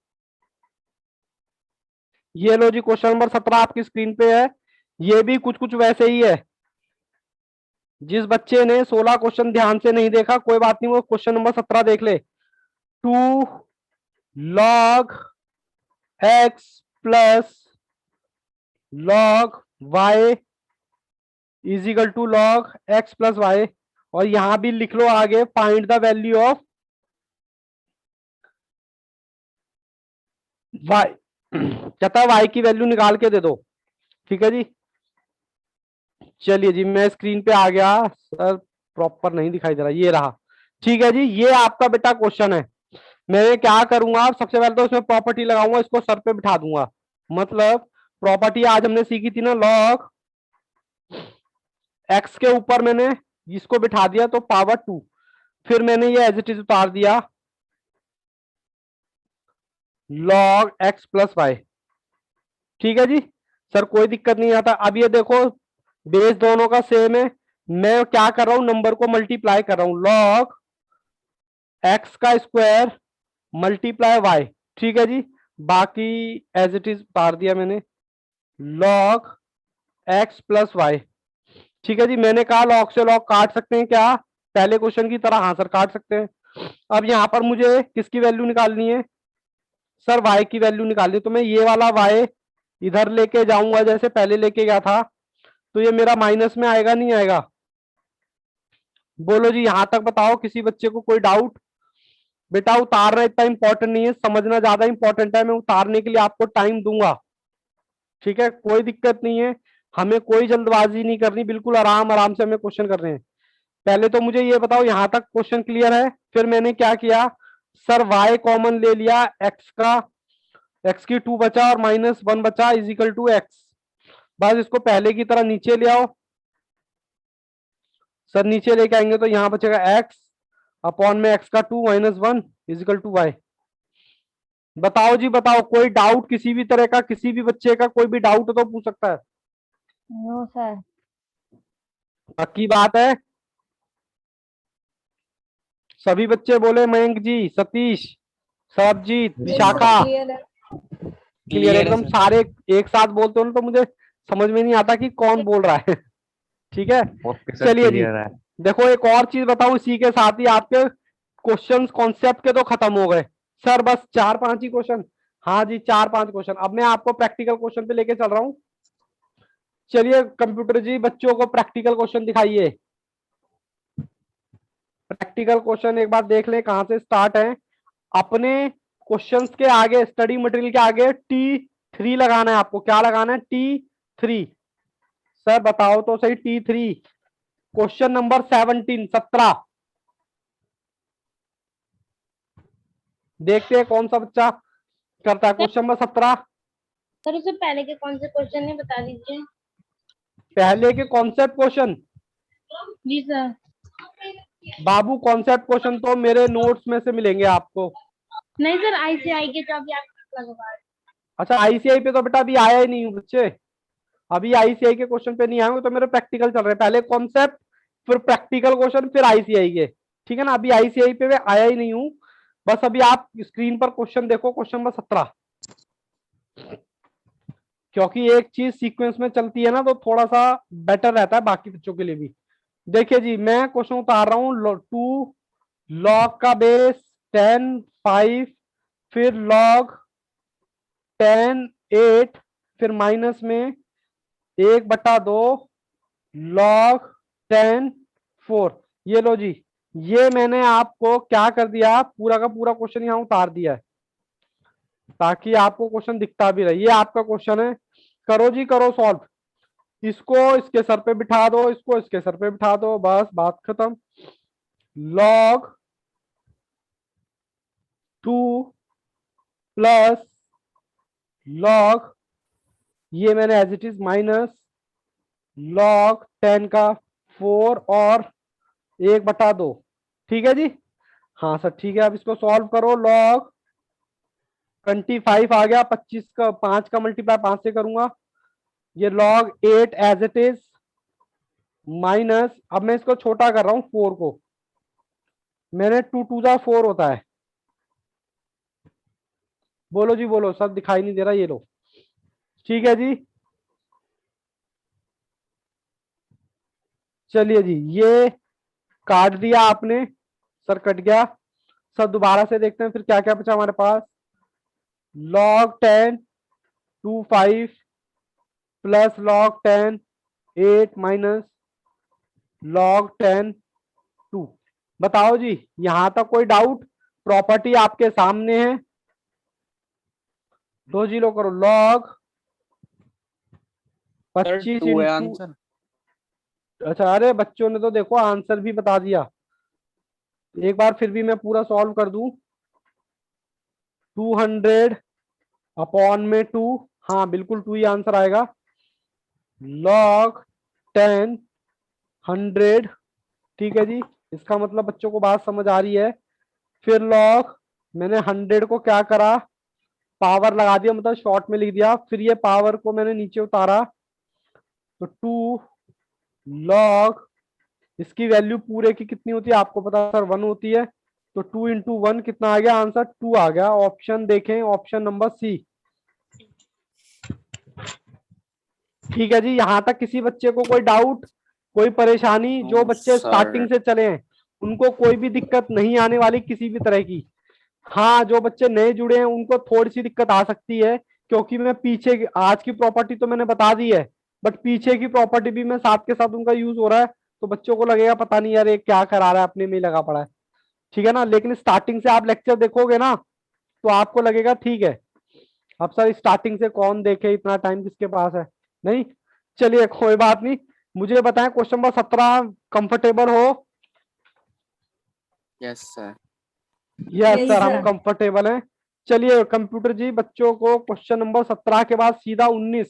ये लो जी क्वेश्चन नंबर 17 आपकी स्क्रीन पे है। ये भी कुछ कुछ वैसे ही है। जिस बच्चे ने 16 क्वेश्चन ध्यान से नहीं देखा कोई बात नहीं, वो क्वेश्चन नंबर 17 देख ले। 2 log x plus log y is equal to log x plus y, और यहां भी लिख लो आगे find the value of y। कहता है y की वैल्यू निकाल के दे दो। ठीक है जी, चलिए जी मैं स्क्रीन पे आ गया सर, प्रॉपर नहीं दिखाई दे रहा, ये रहा। ठीक है जी, ये आपका बेटा क्वेश्चन है। मैं क्या करूंगा, सबसे पहले तो इसमें प्रॉपर्टी लगाऊंगा, इसको सर पे बिठा दूंगा। मतलब प्रॉपर्टी आज हमने सीखी थी ना, लॉग एक्स के ऊपर मैंने इसको बिठा दिया तो पावर 2, फिर मैंने ये एज इट इज उतार दिया लॉग एक्स प्लस वाई। ठीक है जी सर, कोई दिक्कत नहीं आता। अब ये देखो बेस दोनों का सेम है, मैं क्या कर रहा हूं, नंबर को मल्टीप्लाई कर रहा हूं, लॉग एक्स का स्क्वायर मल्टीप्लाई वाई। ठीक है जी, बाकी एज इट इज उतार दिया मैंने लॉग एक्स प्लस वाई। ठीक है जी, मैंने कहा लॉग से लॉग काट सकते हैं क्या, पहले क्वेश्चन की तरह, हाँ सर काट सकते हैं। अब यहां पर मुझे किसकी वैल्यू निकालनी है सर, वाई की वैल्यू निकालनी है, तो मैं ये वाला वाई इधर लेके जाऊंगा जैसे पहले लेके गया था, तो ये मेरा माइनस में आएगा नहीं आएगा, बोलो जी यहां तक बताओ, किसी बच्चे को कोई डाउट। बेटा उतारना इतना इंपॉर्टेंट नहीं है, समझना ज्यादा इंपॉर्टेंट है, मैं उतारने के लिए आपको टाइम दूंगा। ठीक है, कोई दिक्कत नहीं है, हमें कोई जल्दबाजी नहीं करनी, बिल्कुल आराम आराम से हमें क्वेश्चन करने हैं। पहले तो मुझे ये बताओ यहां तक क्वेश्चन क्लियर है। फिर मैंने क्या किया सर, y कॉमन ले लिया, x का, x की 2 बचा और -1 बचा इज इक्वल टू एक्स। बस इसको पहले की तरह नीचे ले आओ सर, नीचे लेके आएंगे तो यहां बचेगा x अपॉन में x का 2 -1 इज इक्वल टू y। बताओ जी बताओ, कोई डाउट किसी भी तरह का, किसी भी बच्चे का कोई भी डाउट हो तो पूछ सकता है। No sir. पक्की बात है, सभी बच्चे बोले, मयंक जी, सतीश, सरबजीत, विशाखा, क्लियर है। क्लियर क्लियर है एकदम, सर। सारे एक साथ बोलते हो ना तो मुझे समझ में नहीं आता कि कौन बोल रहा है। ठीक है, ओके सर, चलिए जी, क्लियर है। देखो एक और चीज बताऊं, इसी के साथ ही आपके क्वेश्चंस कॉन्सेप्ट के तो खत्म हो गए सर, बस 4-5 ही क्वेश्चन। हाँ जी 4-5 क्वेश्चन, अब मैं आपको प्रैक्टिकल क्वेश्चन पे लेके चल रहा हूँ। चलिए कंप्यूटर जी बच्चों को प्रैक्टिकल क्वेश्चन दिखाइए। प्रैक्टिकल क्वेश्चन एक बार देख लें कहां से स्टार्ट है। अपने क्वेश्चंस के आगे, स्टडी मटेरियल के आगे T3 लगाना है आपको, क्या लगाना है, T3। सर बताओ तो सही, T3 क्वेश्चन नंबर 17 देखते हैं कौन सा बच्चा करता है क्वेश्चन नंबर 17। सर उससे पहले के कौन से क्वेश्चन है बता दीजिए। पहले के कॉन्सेप्ट क्वेश्चन जी सर। बाबू, कॉन्सेप्ट क्वेश्चन तो मेरे नोट्स में से मिलेंगे आपको। नहीं सर, ICI के जो अभी आप लगवा। अच्छा आईसीआई पे तो बेटा अभी आया ही नहीं हूँ बच्चे, अभी आईसीआई के क्वेश्चन पे नहीं आए, तो मेरे प्रैक्टिकल चल रहे हैं, पहले कॉन्सेप्ट फिर प्रैक्टिकल क्वेश्चन फिर आईसीआई के। ठीक है ना, अभी आईसीआई पे मैं आया ही नहीं हूँ, बस अभी आप स्क्रीन पर क्वेश्चन देखो, क्वेश्चन नंबर 17। क्योंकि एक चीज सीक्वेंस में चलती है ना तो थोड़ा सा बेटर रहता है बाकी बच्चों के लिए भी। देखिए जी मैं क्वेश्चन उतार रहा हूँ, 2 लॉग का बेस 10 5, फिर लॉग 10 8, फिर माइनस में 1/2 लॉग 10 4। ये लो जी, ये मैंने आपको क्या कर दिया, पूरा का पूरा क्वेश्चन यहाँ उतार दिया है ताकि आपको क्वेश्चन दिखता भी रहे। ये आपका क्वेश्चन है, करो जी करो सॉल्व, इसको इसके सर पे बिठा दो, इसको इसके सर पे बिठा दो, बस बात खत्म। लॉग 2 प्लस लॉग, ये मैंने as it is minus log 10 का 4 और 1/2। ठीक है जी, हाँ सर ठीक है, अब इसको सॉल्व करो। लॉग 25 आ गया, 25 का 5 का मल्टीप्लाई 5 से करूंगा, ये log 8 as it is minus, अब मैं इसको छोटा कर रहा हूं 4 को, मैंने 2 2 जा 4 होता है, बोलो जी बोलो, सब दिखाई नहीं दे रहा, ये लो। ठीक है जी, चलिए जी ये काट दिया आपने सर, कट गया सर, दोबारा से देखते हैं फिर क्या क्या बचा हमारे पास। Log 10 2 5 plus log 10 8 minus log 10 2। बताओ जी यहां तक कोई डाउट, प्रॉपर्टी आपके सामने है, लो जी लो करो, लॉग सर 25 2 है इंटू, आंसर। अच्छा अरे बच्चों ने तो देखो आंसर भी बता दिया, एक बार फिर भी मैं पूरा सॉल्व कर दूं। 200 अपॉन में 2, हाँ बिल्कुल 2 ही आंसर आएगा। लॉग 10 100, ठीक है जी, इसका मतलब बच्चों को बात समझ आ रही है। फिर लॉग, मैंने 100 को क्या करा, पावर लगा दिया, मतलब शॉर्ट में लिख दिया, फिर ये पावर को मैंने नीचे उतारा, तो 2 लॉग, इसकी वैल्यू पूरे की कितनी होती है आपको पता है सर, 1 होती है, तो 2 इंटू 1 कितना आ गया, आंसर 2 आ गया। ऑप्शन देखें, ऑप्शन नंबर सी। ठीक है जी, यहां तक किसी बच्चे को कोई डाउट, कोई परेशानी? जो नो बच्चे सर। स्टार्टिंग से चले हैं उनको कोई भी दिक्कत नहीं आने वाली किसी भी तरह की। हाँ, जो बच्चे नए जुड़े हैं उनको थोड़ी सी दिक्कत आ सकती है, क्योंकि मैं पीछे आज की प्रॉपर्टी तो मैंने बता दी है, बट पीछे की प्रॉपर्टी भी मैं साथ के साथ उनका यूज हो रहा है, तो बच्चों को लगेगा पता नहीं यार ये क्या करा रहा है, अपने में ही लगा पड़ा है। ठीक है ना, लेकिन स्टार्टिंग से आप लेक्चर देखोगे ना तो आपको लगेगा ठीक है, अब सर स्टार्टिंग से कौन देखे, इतना टाइम किसके पास है। नहीं, चलिए कोई बात नहीं। मुझे बताएं क्वेश्चन नंबर 17 कंफर्टेबल हो? Yes sir. यस यही सर, हम सर। कंफर्टेबल हैं। चलिए कंप्यूटर जी, बच्चों को क्वेश्चन नंबर 17 के बाद सीधा 19,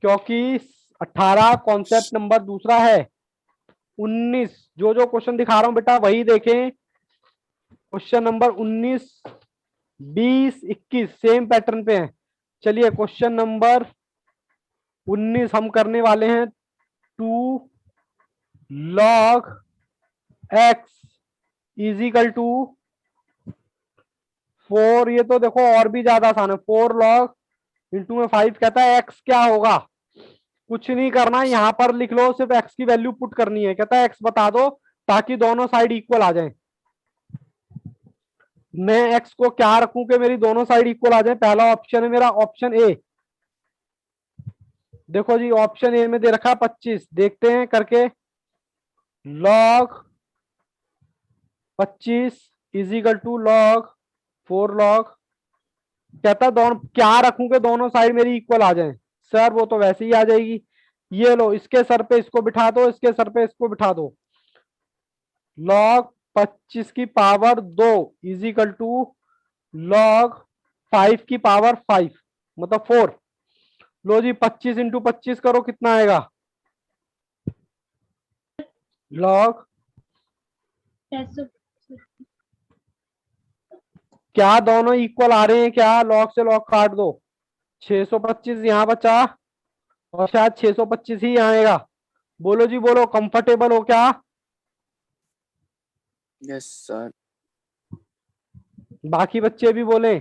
क्योंकि 18 कॉन्सेप्ट नंबर दूसरा है, 19 जो जो क्वेश्चन दिखा रहा हूं बेटा वही देखें। क्वेश्चन नंबर 19 20 21 सेम पैटर्न पे हैं। चलिए क्वेश्चन नंबर 19 हम करने वाले हैं, 2 लॉग एक्स इजिकल टू 4, ये तो देखो और भी ज्यादा आसान है, 4 लॉग इंटू में 5, कहता है एक्स क्या होगा। कुछ नहीं करना, यहाँ पर लिख लो, सिर्फ एक्स की वैल्यू पुट करनी है, कहता है एक्स बता दो ताकि दोनों साइड इक्वल आ जाए। मैं एक्स को क्या रखूं कि मेरी दोनों साइड इक्वल आ जाए? पहला ऑप्शन है मेरा, ऑप्शन ए। देखो जी ऑप्शन ए में दे रखा है 25, देखते हैं करके। Log 25 is equal to log 4 log, कहता दोनों क्या रखूं कि दोनों साइड मेरी इक्वल आ जाए? सर वो तो वैसे ही आ जाएगी, ये लो इसके सर पे इसको बिठा दो, इसके सर पे इसको बिठा दो। लॉग 25 की पावर 2 इजिकल टू लॉग 5 की पावर 5, मतलब 4। लो जी 25 इंटू 25 करो, कितना आएगा? लॉग, 600। क्या दोनों इक्वल आ रहे हैं क्या? लॉग से लॉग काट दो, 625 यहां बचा और शायद 625 ही आएगा। बोलो जी बोलो, कंफर्टेबल हो क्या? Yes sir. बाकी बच्चे भी बोले।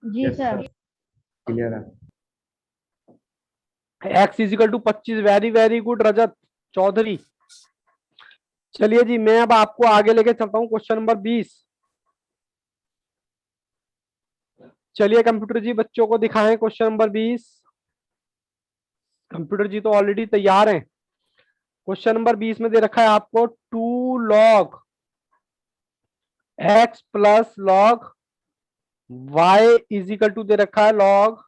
जी सर। क्लियर है। X is equal to 25, very very good Rajat Chaudhary. चलिए जी मैं अब आपको आगे लेके चलता हूँ, क्वेश्चन नंबर 20। चलिए कंप्यूटर जी बच्चों को दिखाएं क्वेश्चन नंबर 20। कंप्यूटर जी तो ऑलरेडी तैयार हैं। क्वेश्चन नंबर 20 में दे रखा है आपको 2 log x plus log Y is equal to दे रखा है लॉग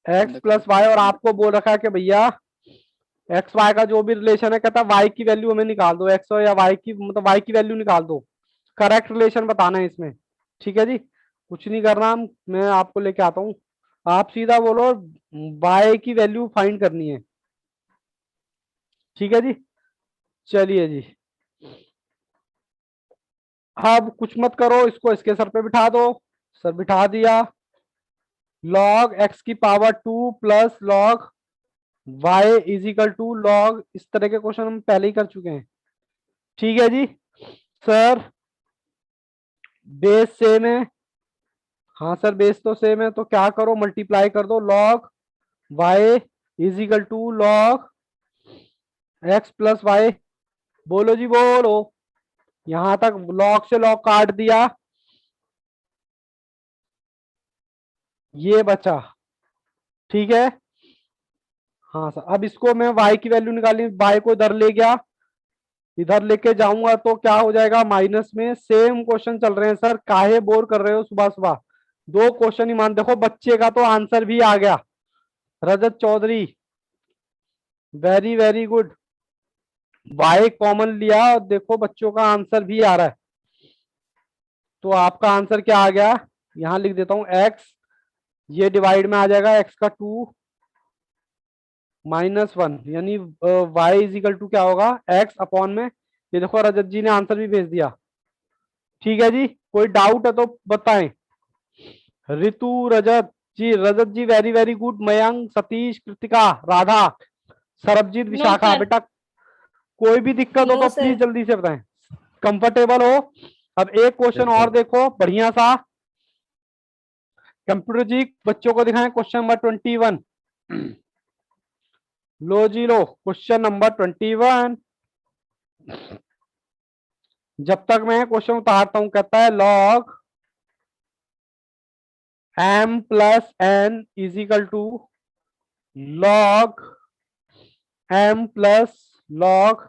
एक्स प्लस वाई, और आपको बोल रखा है कि भैया एक्स वाई का जो भी रिलेशन है, कहता है वाई की वैल्यू हमें निकाल दो, एक्स या वाई की, मतलब वाई की वैल्यू निकाल दो, करेक्ट रिलेशन बताना है इसमें। ठीक है जी, कुछ नहीं करना, मैं आपको लेके आता हूँ, आप सीधा बोलो वाई की वैल्यू फाइंड करनी है। ठीक है जी, चलिए जी अब कुछ मत करो, इसको इसके सर पे बिठा दो, सर बिठा दिया। लॉग एक्स की power 2 plus log Y is equal to log, इस तरह के क्वेश्चन हम पहले ही कर चुके हैं। ठीक है जी सर, बेस सेम है, हाँ सर बेस तो सेम है, तो क्या करो मल्टीप्लाई कर दो, log Y is equal to log x plus y. बोलो जी बोलो, यहां तक लॉग से लॉग काट दिया, ये बचा। ठीक है, हाँ सर अब इसको मैं y की वैल्यू निकालनी, y को इधर ले गया, इधर लेके जाऊंगा तो क्या हो जाएगा माइनस में। सेम क्वेश्चन चल रहे हैं सर, काहे बोर कर रहे हो सुबह सुबह। दो क्वेश्चन ही मान, देखो बच्चे का तो आंसर भी आ गया, Rajat Chaudhary, very very good. Y common लिया और देखो बच्चों का आंसर भी आ रहा है। तो आपका आंसर क्या आ गया, यहां लिख देता हूं एक्स, ये डिवाइड में आ जाएगा एक्स का 2 -1, यानी वाई इज इक्वल टू क्या होगा एक्स अपॉन में। ये देखो रजत जी ने आंसर भी भेज दिया। ठीक है जी, कोई डाउट है तो बताएं। Ritu, Rajat ji very very good. Mayank, Satish, Kritika, Radha, Sarabjeet, no Vishakha, sir. बेटा कोई भी दिक्कत हो नो तो सर। प्लीज जल्दी से बताएं, कंफर्टेबल हो। अब एक क्वेश्चन Yes, और sir. देखो बढ़िया सा। कंप्यूटर जी बच्चों को दिखाएं क्वेश्चन नंबर 21। लो जी लो, क्वेश्चन नंबर 21। जब तक मैं क्वेश्चन उतारता हूं, कहता है log m plus n is equal to log m plus log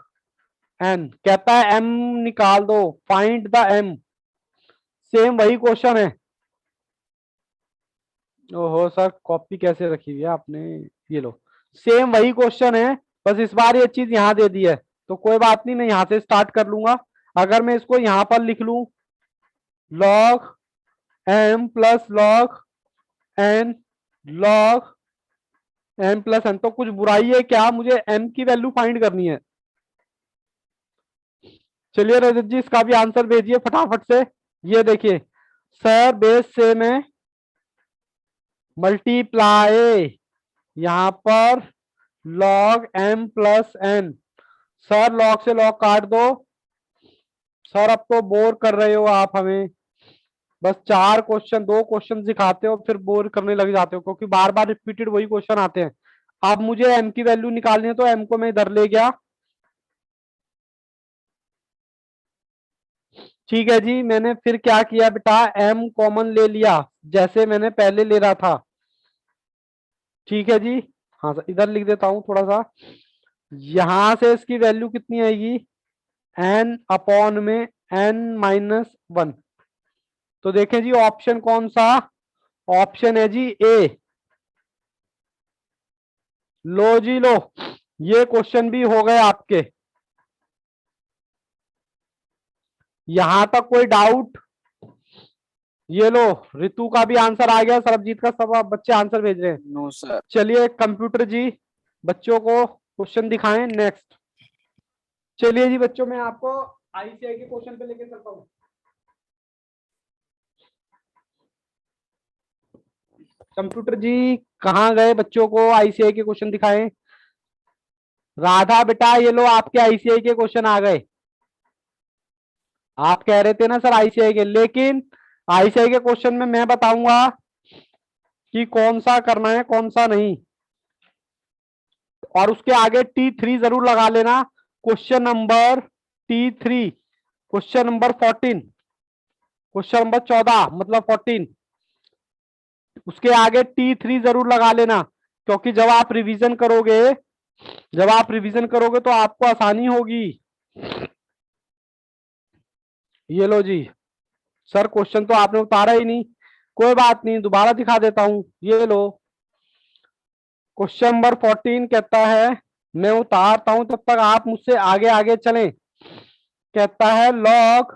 n। कहता है m निकाल दो, फाइंड द m। सेम वही क्वेश्चन है। ओहो सर, कॉपी कैसे रखी हुई है आपने, ये लो सेम वही क्वेश्चन है, बस इस बार ये चीज यहां दे दी है। तो कोई बात नहीं, मैं यहां से स्टार्ट कर लूंगा। अगर मैं इसको यहां पर लिख लूं log m plus log n, log m plus n, तो कुछ बुराई है क्या, मुझे m की वैल्यू फाइंड करनी है। चलिए रजत जी इसका भी आंसर भेजिए फटाफट से। ये देखिए सर, बेस से में मल्टीप्लाई, यहां पर log m plus n। Sir log से लॉग काट दो। सर अब तो बोर कर रहे हो आप हमें, बस चार क्वेश्चन, दो क्वेश्चन दिखाते हो फिर बोर करने लग जाते हो, क्योंकि बार बार रिपीटेड वही क्वेश्चन आते हैं। अब मुझे m की वैल्यू निकालनी है, तो m को मैं इधर ले गया। ठीक है जी, मैंने फिर क्या किया बेटा, m कॉमन ले लिया जैसे मैंने पहले ले रहा था। ठीक है जी, हाँ सर इधर लिख देता हूं थोड़ा सा। यहां से इसकी वैल्यू कितनी आएगी, n अपॉन में n-1। तो देखें जी ऑप्शन कौन सा, ऑप्शन है जी ए। लो जी लो, ये क्वेश्चन भी हो गए आपके। यहां तक कोई डाउट, ये लो ऋतु का भी आंसर आ गया, सरबजीत का, सब बच्चे आंसर भेज रहे हैं। No sir. चलिए कंप्यूटर जी बच्चों को क्वेश्चन दिखाएं नेक्स्ट। चलिए जी बच्चों, मैं आपको आईसीआई के क्वेश्चन पे लेके चलता हूं। कंप्यूटर जी कहाँ गए, बच्चों को आईसीआई के क्वेश्चन दिखाएं। राधा बेटा ये लो आपके आईसीआई के क्वेश्चन आ गए। आप कह रहे थे ना सर आईसीआई के, लेकिन आईसीआई के क्वेश्चन में मैं बताऊंगा कि कौन सा करना है कौन सा नहीं, और उसके आगे T3 जरूर लगा लेना। Question number T3, question number 14, question number 14 मतलब 14, उसके आगे T3 जरूर लगा लेना, क्योंकि जब आप रिवीजन करोगे तो आपको आसानी होगी। ये लो जी, सर क्वेश्चन तो आपने उतारा ही नहीं, कोई बात नहीं दोबारा दिखा देता हूं। ये लो क्वेश्चन नंबर 14 कहता है, मैं उतारता हूं तब तक आप मुझसे आगे आगे चलें। कहता है log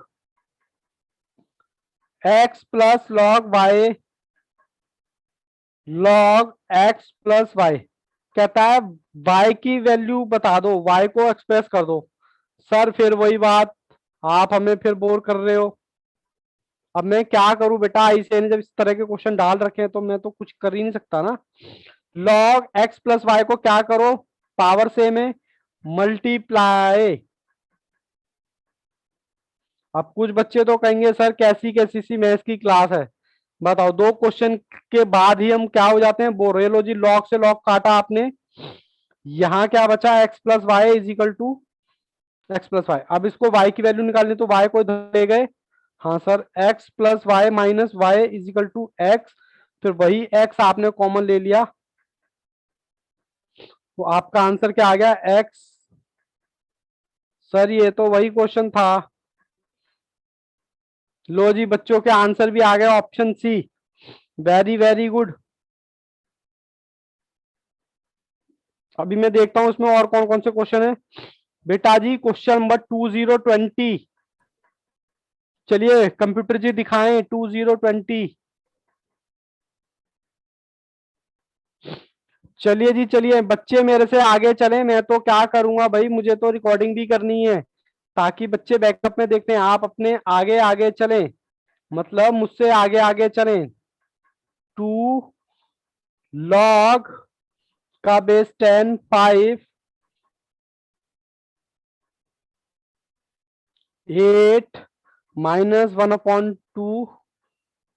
x plus log y, log x plus y। कहता है y की वैल्यू बता दो, y को एक्सप्रेस कर दो। सर फिर वही बात, आप हमें फिर बोर कर रहे हो। अब मैं क्या करूं बेटा, ऐसे ने जब इस तरह के क्वेश्चन डाल रखे हैं तो मैं तो कुछ कर ही नहीं सकता ना। log x प्लस वाई को क्या करो, पावर से में मल्टीप्लाई। अब कुछ बच्चे तो कहेंगे सर कैसी कैसी सी मैथ्स की क्लास है, बताओ दो क्वेश्चन के बाद ही हम क्या हो जाते हैं, बोल रहे लो जी log से log काटा आपने, यहां क्या बचा x plus y is equal to x plus y. अब इसको y की वैल्यू निकालनी, तो y को इधर ले गए। हाँ sir, x plus y minus y is equal to x, फिर वही x आपने कॉमन ले लिया, तो आपका आंसर क्या आ गया, x सर ये तो वही क्वेश्चन था। लो जी बच्चों के आंसर भी आ गए, option C. Very very good. अभी मैं देखता हूं इसमें और कौन कौन से क्वेश्चन है। बेटा जी क्वेश्चन नंबर 2020। चलिए कंप्यूटर जी दिखाएं 2020। चलिए जी चलिए बच्चे मेरे से आगे चले, मैं तो क्या करूंगा भाई, मुझे तो रिकॉर्डिंग भी करनी है ताकि बच्चे बैकअप में देखते हैं। आप अपने आगे आगे चलें, मतलब मुझसे आगे आगे चलें। 2 log का बेस 10, 5, 8 -1/2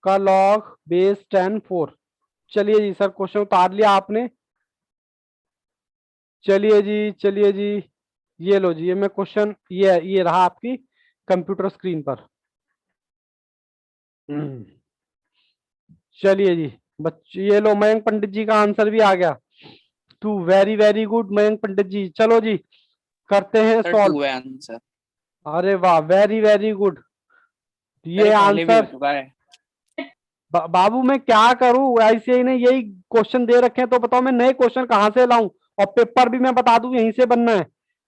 का log बेस 10, 4। चलिए जी सर क्वेश्चन उतार लिया आपने। चलिए जी चलिए जी, ये लो जी, ये मैं क्वेश्चन, ये रहा आपकी कंप्यूटर स्क्रीन पर। चलिए जी बच्चे, ये लो मयंक पंडित जी का आंसर भी आ गया। 2, very very good Mayank Pandit जी। चलो जी करते हैं सर सॉल्व। 2 है आंसर। अरे वाह, वेरी वेरी गुड। सर ये ये पहले भी हो आंसर चुका है। बाबू मैं क्या करूं, ऐसे ही नहीं, यही क्वेश्चन दे रखे हैं तो बताओ मैं नए क्वेश्चन कहां से लाऊं। और पेपर भी मैं बता दूं यहीं से बनना है,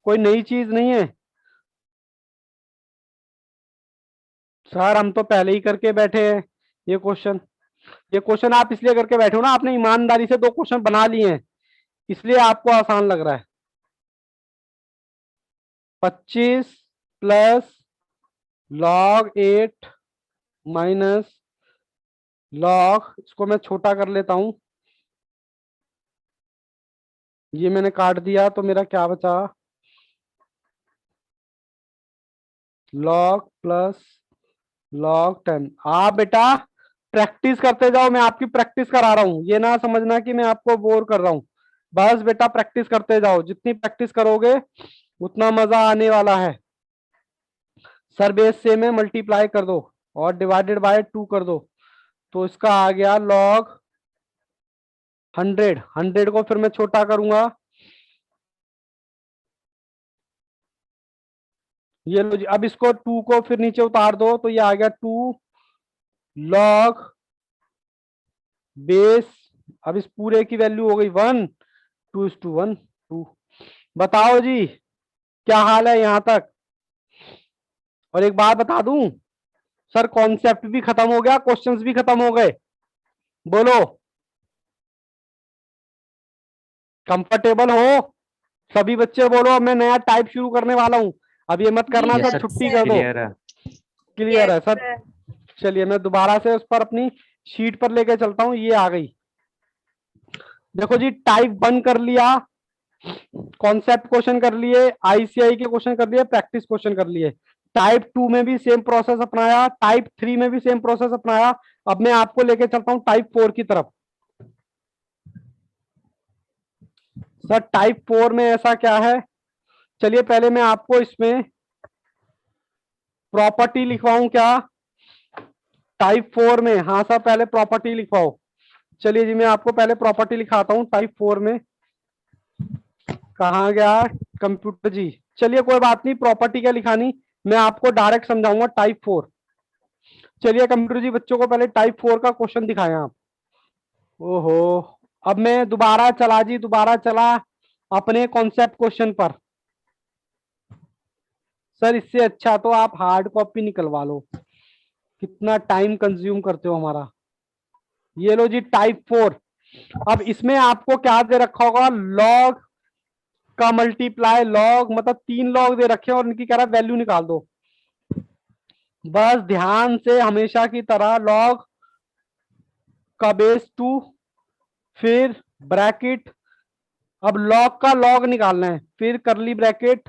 कोई नई चीज नहीं है। सर हम तो पहले ही करके बैठे हैं ये क्वेश्चन। ये क्वेश्चन आप इसलिए करके बैठे हो ना, आपने ईमानदारी से 2 क्वेश्चन बना लिए हैं, इसलिए आपको आसान लग रहा है। 25 प्लस log 8 माइनस log, इसको मैं छोटा कर लेता हूं, ये मैंने काट दिया तो मेरा क्या बचा, log प्लस log 10। आप बेटा प्रैक्टिस करते जाओ, मैं आपकी प्रैक्टिस करा रहा हूं, ये ना समझना कि मैं आपको बोर कर रहा हूं। बस बेटा प्रैक्टिस करते जाओ, जितनी प्रैक्टिस करोगे उतना मजा आने वाला है। सर बेस से में मल्टीप्लाई कर दो और डिवाइडेड बाय 2 कर दो, तो इसका आ गया log 100। 100 को फिर मैं छोटा करूंगा, ये लो जी। अब इसको 2 को फिर नीचे उतार दो तो ये आ गया 2 log बेस। अब इस पूरे की वैल्यू हो गई 1, 2:1, 2। बताओ जी क्या हाल है यहां तक। और एक बात बता दूं, सर कॉन्सेप्ट भी खत्म हो गया, क्वेश्चंस भी खत्म हो गए। बोलो कंफर्टेबल हो सभी बच्चे, बोलो अब मैं नया टाइप शुरू करने वाला हूं। अब ये मत करना Yes, सर सर छुट्टी कर दो। क्लियर है। क्लियर है सर। चलिए मैं दोबारा से उस पर अपनी शीट पर लेके चलता हूं, ये आ गई। देखो जी टाइप 1 कर लिया, कॉन्सेप्ट क्वेश्चन कर लिए, आईसीआई के क्वेश्चन कर लिए, प्रैक्टिस क्वेश्चन कर लिए। टाइप 2 में भी सेम प्रोसेस अपनाया, टाइप 3 में भी सेम प्रोसेस अपनाया। अब मैं आपको लेके चलता हूं टाइप 4 की तरफ। सर टाइप 4 में ऐसा क्या है, चलिए पहले मैं आपको इसमें प्रॉपर्टी लिखवाऊं क्या टाइप 4 में। हाँ सर पहले प्रॉपर्टी लिखवाओ। चलिए जी मैं आपको पहले प्रॉपर्टी लिखाता हूं टाइप 4 में। कहाँ गया कंप्यूटर जी। चलिए कोई बात नहीं, प्रॉपर्टी क्या लिखानी, मैं आपको डायरेक्ट समझाऊंगा टाइप 4। चलिए कंप्यूटर जी बच्चों को पहले टाइप 4 का क्वेश्चन दिखाएं आप। ओहो, अब मैं दोबारा चला जी, दोबारा चला अपने कॉन्सेप्ट क्वेश्चन पर। सर इससे अच्छा तो आप हार्ड कॉपी निकलवा लो, कितना टाइम कंज्यूम करते हो हमारा। ये लो जी टाइप 4। अब इसमें आपको क्या दे रखा होगा, लॉग का मल्टीप्लाई, लॉग मतलब 3 लॉग दे रखे हैं और इनकी कह रहा वैल्यू निकाल दो। बस ध्यान से हमेशा की तरह लॉग का बेस 2, फिर ब्रैकेट, अब लॉग का लॉग निकालना है, फिर करली ब्रैकेट,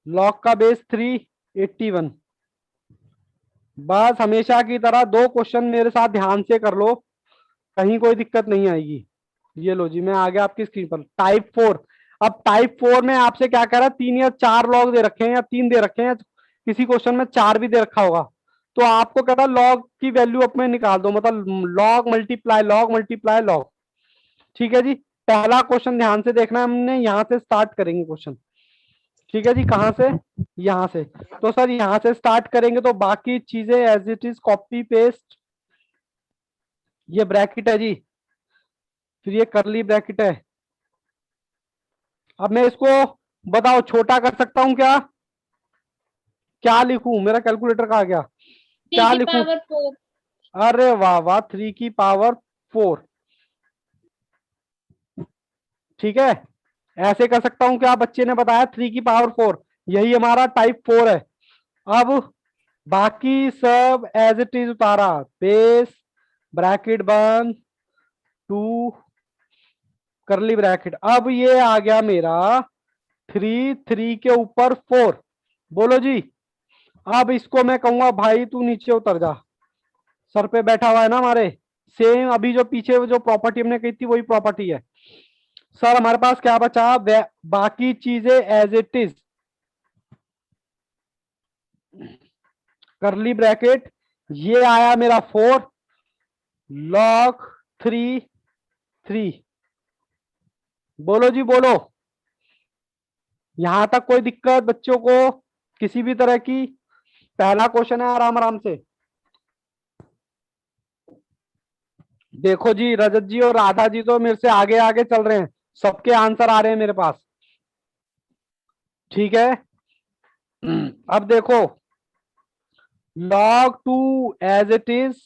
लॉग का बेस 3, 81। बस हमेशा की तरह 2 क्वेश्चन मेरे साथ ध्यान से कर लो, कहीं कोई दिक्कत नहीं आएगी। ये लो जी मैं आ गया आपकी स्क्रीन पर टाइप 4। अब टाइप 4 में आपसे क्या कह रहा है, 3 या 4 लॉग दे रखे हैं या 3 दे रखे हैं, किसी क्वेश्चन में 4 भी दे रखा होगा, तो आपको कहता है लॉग की वैल्यू अपने निकाल दो, मतलब log multiply log multiply log. ठीक है जी, पहला क्वेश्चन ध्यान से देखना है, हमने यहां से स्टार्ट करेंगे क्वेश्चन। ठीक है जी, कहाँ से, यहाँ से। तो सर यहाँ से स्टार्ट करेंगे तो बाकी चीजें as it is copy paste, ये ब्रैकेट है जी, फिर ये करली ब्रैकेट है। अब मैं इसको बताओ छोटा कर सकता हूं क्या, क्या लिखूं, मेरा कैलकुलेटर कहाँ गया, क्या 3 की लिखूं, पावर 4। अरे वाह वाह, 3 की पावर 4, ठीक है। ऐसे कर सकता हूं क्या, बच्चे ने बताया 3 की पावर 4, यही हमारा टाइप 4 है। अब बाकी सब एज इट इज उतारा, बेस ब्रैकेट बंद, 2 करली ब्रैकेट। अब ये आ गया मेरा 3 के ऊपर 4, बोलो जी। अब इसको मैं कहूंगा भाई तू नीचे उतर जा, सर पे बैठा हुआ है ना हमारे, सेम अभी जो पीछे जो प्रॉपर्टी हमने कही थी वही प्रॉपर्टी है। सर हमारे पास क्या बचा, बाकी चीजें as it is, curly bracket, ये आया मेरा 4 log 3, बोलो जी बोलो, यहां तक कोई दिक्कत बच्चों को किसी भी तरह की। पहला क्वेश्चन है, आराम आराम से देखो जी। रजत जी और राधा जी तो मेरे से आगे आगे चल रहे हैं, सबके आंसर आ रहे हैं मेरे पास, ठीक है। अब देखो log 2 एज इट इज,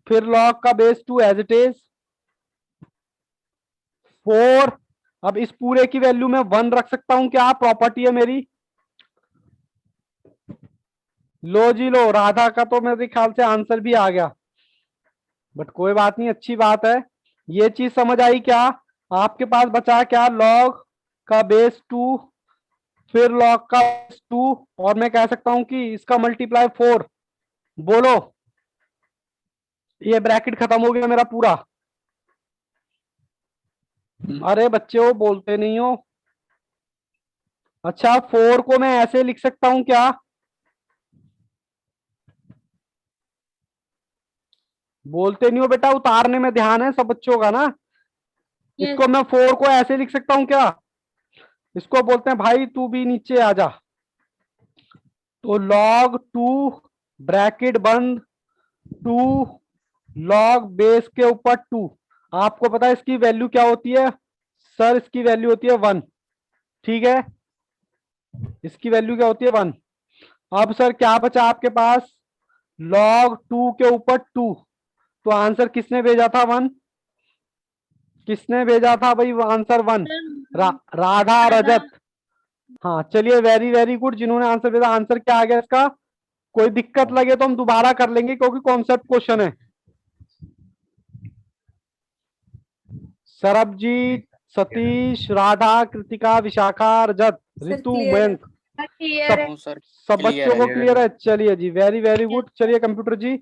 फिर log का बेस 2 एज इट इज, 4। अब इस पूरे की वैल्यू में 1 रख सकता हूं क्या, प्रॉपर्टी है मेरी। लो जी लो, राधा का तो मेरे ख्याल से आंसर भी आ गया, बट कोई बात नहीं, अच्छी बात है। ये चीज समझ आई क्या, आपके पास बचा क्या, लॉग का बेस 2, फिर लॉग का बेस 2, और मैं कह सकता हूं कि इसका मल्टीप्लाई 4, बोलो। ये ब्रैकेट खत्म हो गया मेरा पूरा। अरे बच्चे हो, बोलते नहीं हो। अच्छा 4 को मैं ऐसे लिख सकता हूं क्या, बोलते नहीं हो बेटा, उतारने में ध्यान है सब बच्चों का ना। यस। इसको मैं 4 को ऐसे लिख सकता हूं क्या, इसको बोलते हैं भाई तू भी नीचे आ जा। तो log 2 ब्रैकेट बंद, 2 log बेस के ऊपर 2, आपको पता है इसकी वैल्यू क्या होती है, सर इसकी वैल्यू होती है 1, ठीक है, इसकी वैल्यू क्या होती है 1। अब सर क्या बचा आपके पास, log 2 के ऊपर 2, तो आंसर किसने भेजा था 1, किसने भेजा था भाई आंसर 1, राधा रजत। हाँ चलिए, वेरी वेरी गुड, जिन्होंने आंसर भेजा। आंसर क्या आ गया इसका, कोई दिक्कत लगे तो हम दोबारा कर लेंगे क्योंकि कॉन्सेप्ट क्वेश्चन है। सरबजीत, सतीश, राधा, कृतिका, विशाखा, रजत, ऋतु, मयंक, क्लियर है। सब नो सर, सब क्लियर बच्चों है। को क्लियर है। चलिए जी, वेरी वेरी गुड। चलिए कंप्यूटर जी,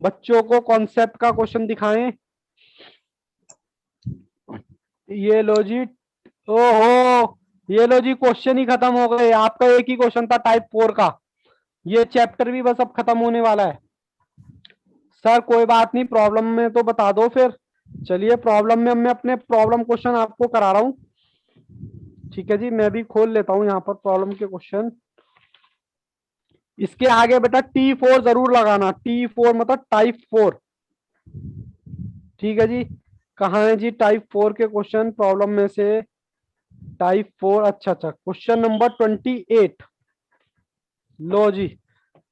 बच्चों को कॉन्सेप्ट का क्वेश्चन दिखाएं। ये लो जी, ओहो, ये लो जी, क्वेश्चन ही खत्म हो गए। आपका एक ही क्वेश्चन था टाइप 4 का, ये चैप्टर भी बस अब खत्म होने वाला है। सर कोई बात नहीं, प्रॉब्लम में तो बता दो फिर। चलिए प्रॉब्लम में मैं अपने प्रॉब्लम क्वेश्चन आपको करा रहा हूं, ठीक है जी। मैं भी खोल लेता हूं यहाँ पर प्रॉब्लम के क्वेश्चन। इसके आगे बेटा T4 जरूर लगाना, T4 मतलब टाइप 4, ठीक है जी। कहाँ है जी टाइप 4 के क्वेश्चन प्रॉब्लम में से, टाइप 4, अच्छा अच्छा, क्वेश्चन नंबर 28। लो जी,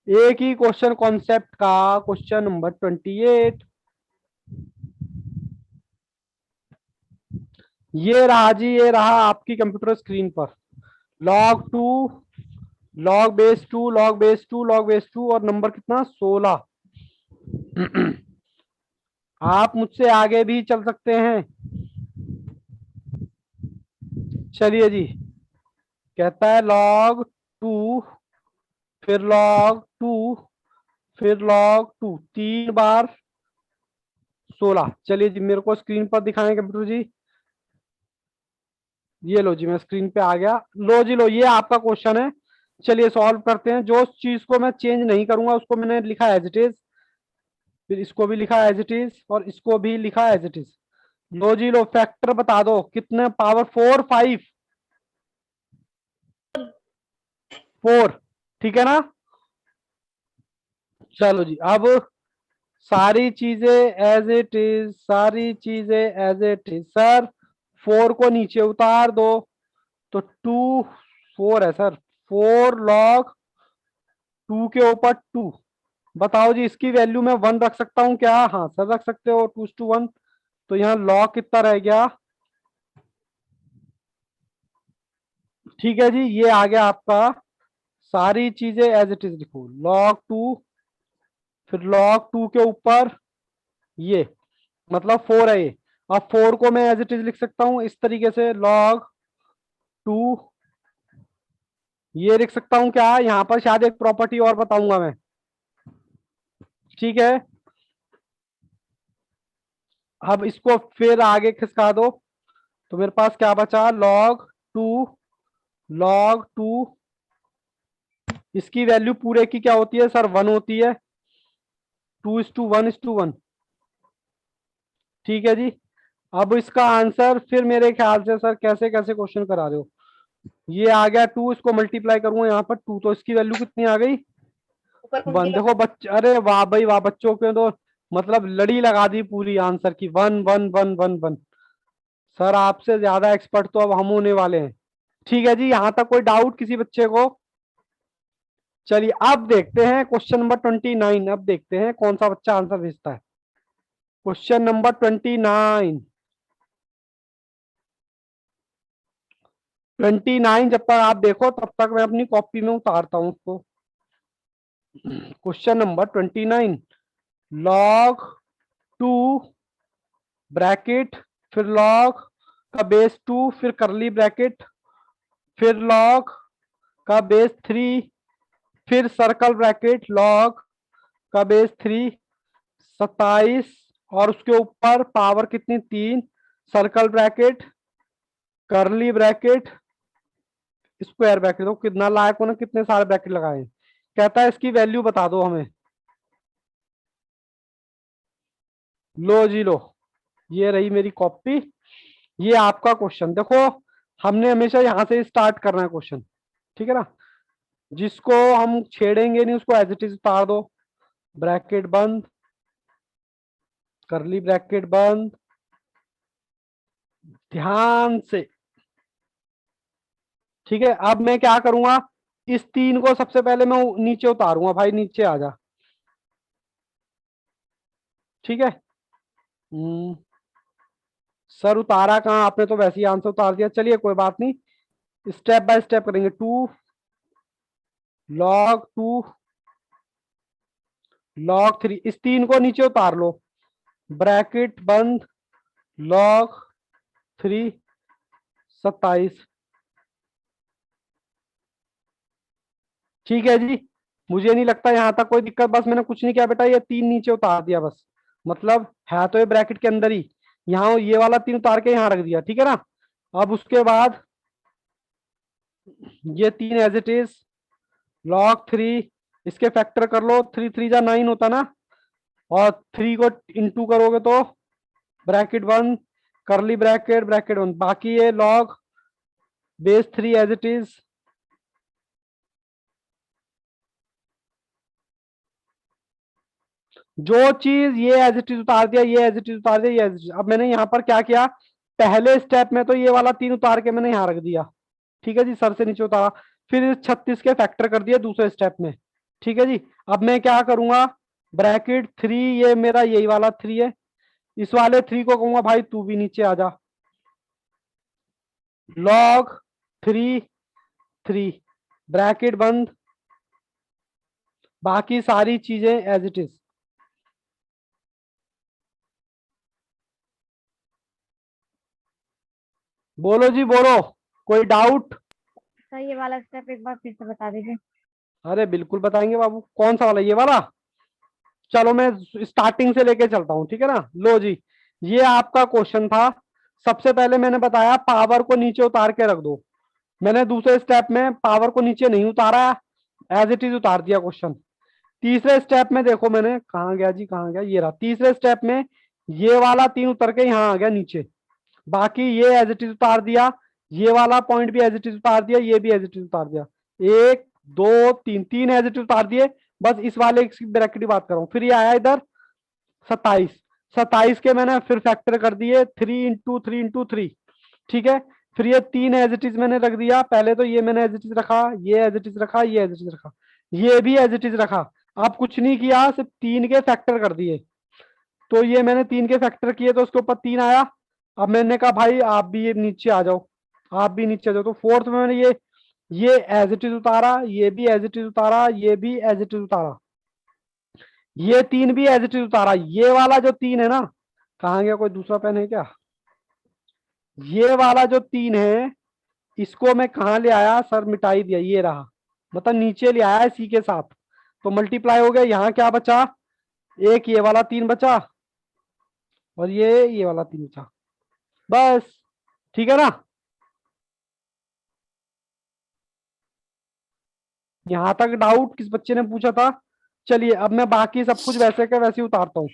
एक ही क्वेश्चन कॉन्सेप्ट का, क्वेश्चन नंबर 28। ये रहा जी, ये रहा आपकी कंप्यूटर स्क्रीन पर, log 2, log base 2, log base 2, log base 2, और नंबर कितना, 16। आप मुझसे आगे भी चल सकते हैं। चलिए जी, कहता है log 2, फिर log 2, फिर log 2, 3 बार 16। चलिए जी, मेरे को स्क्रीन पर दिखाएं कंप्यूटर जी। ये लो जी, मैं स्क्रीन पे आ गया। लो जी लो, ये आपका क्वेश्चन है। चलिए सॉल्व करते हैं। जो चीज को मैं चेंज नहीं करूंगा उसको मैंने लिखा एज इट इज, फिर इसको भी लिखा एज इट इज, और इसको भी लिखा एज इट इज। लो जी लो, फैक्टर बता दो कितने, पावर 4, 5, 4, ठीक है ना। चलो जी, अब सारी चीजें एज इट इज, सारी चीजें एज इट इज। सर 4 को नीचे उतार दो तो 2, 4 है सर, 4 log 2 के ऊपर 2। बताओ जी इसकी वैल्यू मैं 1 रख सकता हूँ क्या? हाँ सर रख सकते हो, 2:1। तो यहाँ log कितना रह गया? ठीक है जी, ये आ गया आपका। सारी चीजें एज इट इज लिखो, log 2, फिर log 2 के ऊपर ये, मतलब 4 है ये। अब 4 को मैं एज इट इज लिख सकता हूं इस तरीके से, log 2, ये लिख सकता हूं क्या? यहां पर शायद एक प्रॉपर्टी और बताऊंगा मैं, ठीक है। अब इसको फिर आगे खिसका दो तो मेरे पास क्या बचा? log 2, log 2, इसकी वैल्यू पूरे की क्या होती है सर? 1 होती है, 2:1:1। ठीक है जी। अब इसका आंसर फिर मेरे ख्याल से सर कैसे कैसे क्वेश्चन करा रहे हो। ये आ गया 2, इसको मल्टीप्लाई करूंगा यहाँ पर 2, तो इसकी वैल्यू कितनी आ गई? 1। देखो बच्चे, अरे वाह भाई वाह, बच्चों के तो मतलब लड़ी लगा दी पूरी आंसर की। 1 1 1 1 1। सर आपसे ज्यादा एक्सपर्ट तो अब हम होने वाले हैं। ठीक है जी, यहां तक कोई डाउट किसी बच्चे को? चलिए अब देखते हैं क्वेश्चन नंबर 29। अब देखते हैं कौन सा बच्चा आंसर भेजता है। Question number 29। 29 जब तक आप देखो तब तक मैं अपनी कॉपी में उतारता हूं उसको। क्वेश्चन नंबर 29, log 2 ब्रैकेट, फिर log का बेस 2, फिर करली ब्रैकेट, फिर log का बेस 3, फिर सर्कल ब्रैकेट, log का बेस 3, 27, और उसके ऊपर पावर कितनी? 3, सर्कल ब्रैकेट, करली ब्रैकेट, स्क्वायर ब्रैकेट। तो कितना लायक होना, कितने सारे ब्रैकेट लगाए। कहता है इसकी वैल्यू बता दो हमें। लो जी लो, ये रही मेरी कॉपी, ये आपका क्वेश्चन। देखो हमने हमेशा यहां से स्टार्ट करना है क्वेश्चन, ठीक है ना। जिसको हम छेड़ेंगे नहीं उसको एज इट इज उतार दो। ब्रैकेट बंद, करली ब्रैकेट बंद, ध्यान से। ठीक है, अब मैं क्या करूंगा, इस 3 को सबसे पहले मैं नीचे उतारूंगा। भाई नीचे आ जा, ठीक है। सर उतारा कहाँ आपने? तो वैसे ही आंसर उतार दिया। चलिए कोई बात नहीं, स्टेप बाय स्टेप करेंगे। 2 log 2 log 3, इस 3 को नीचे उतार लो, ब्रैकेट बंद, log 3, 27। ठीक है जी, मुझे नहीं लगता यहां तक कोई दिक्कत। बस मैंने कुछ नहीं किया बेटा, ये 3 नीचे उतार दिया बस, मतलब है तो ये ब्रैकेट के अंदर ही। यहाँ ये वाला 3 उतार के यहाँ रख दिया, ठीक है ना। अब उसके बाद ये 3 एज इट इज, log 3, इसके फैक्टर कर लो, 3 3 जा 9 होता ना, और 3 को इंटू करोगे तो ब्रैकेट बंद, करली ब्रैकेट, ब्रैकेट बंद, बाकी ये log base 3 as it is. जो चीज ये एज इट इज उतार दिया, ये एज इट इज उतार दिया, ये एज इट इज। अब मैंने यहाँ पर क्या किया, पहले स्टेप में तो ये वाला 3 उतार के मैंने यहाँ रख दिया, ठीक है जी, सर से नीचे उतारा। फिर 36 के फैक्टर कर दिया दूसरे स्टेप में, ठीक है जी। अब मैं क्या करूंगा, ब्रैकेट 3, ये मेरा यही वाला 3 है, इस वाले 3 को कहूंगा भाई तू भी नीचे आ जा, log 3 3, ब्रैकेट बंद, बाकी सारी चीजें एज इट इज। बोलो जी बोलो, कोई डाउट? सर ये वाला स्टेप एक बार फिर से बता दीजिए। अरे बिल्कुल बताएंगे बाबू, कौन सा वाला? ये वाला। चलो मैं स्टार्टिंग से लेके चलता हूँ, ठीक है ना। लो जी, ये आपका क्वेश्चन था। सबसे पहले मैंने बताया पावर को नीचे उतार के रख दो। मैंने दूसरे स्टेप में पावर को नीचे नहीं उतारा, एज इट इज उतार दिया क्वेश्चन। तीसरे स्टेप में देखो मैंने, कहा गया जी, कहा गया, ये रहा। तीसरे स्टेप में ये वाला 3 उतर के यहाँ आ गया नीचे, बाकी ये एज इट इज उतार दिया, ये वाला पॉइंट भी एज इट इज उतार दिया, ये भी एज इट इज उतार दिया। 1 2 3 3 एज इट इज उतार दिए, बस इस वाले ब्रैकेट की बात कर रहा हूँ। फिर ये आया इधर 27, 27 के मैंने फिर फैक्टर कर दिए 3 × 3 × 3, ठीक है। फिर ये 3 एज इट इज मैंने रख दिया, पहले तो ये मैंने एज इट इज रखा, ये एज इट इज रखा, ये एज इट इज रखा, ये भी एज इट इज रखा। अब कुछ नहीं किया, सिर्फ 3 के फैक्टर कर दिए। तो ये मैंने 3 के फैक्टर किए तो उसके ऊपर 3 आया। अब मैंने कहा भाई आप भी ये नीचे आ जाओ, आप भी नीचे आ जाओ। तो फोर्थ में मैंने ये एज इट इज उतारा, ये भी एज इट इज उतारा, ये भी एज इट इज उतारा, ये 3 भी एज इट इज उतारा। ये वाला जो 3 है ना, कहाँ गया, कोई दूसरा पेन है क्या? ये वाला जो 3 है, इसको मैं कहा ले आया सर, मिटाई दिया, ये रहा, मतलब नीचे ले आया सी के साथ। तो मल्टीप्लाई हो गया, यहाँ क्या बचा, एक ये वाला 3 बचा और ये वाला 3 बचा, बस। ठीक है ना? यहां तक डाउट किस बच्चे ने पूछा था? चलिए अब मैं बाकी सब कुछ वैसे का वैसे ही उतारता हूं।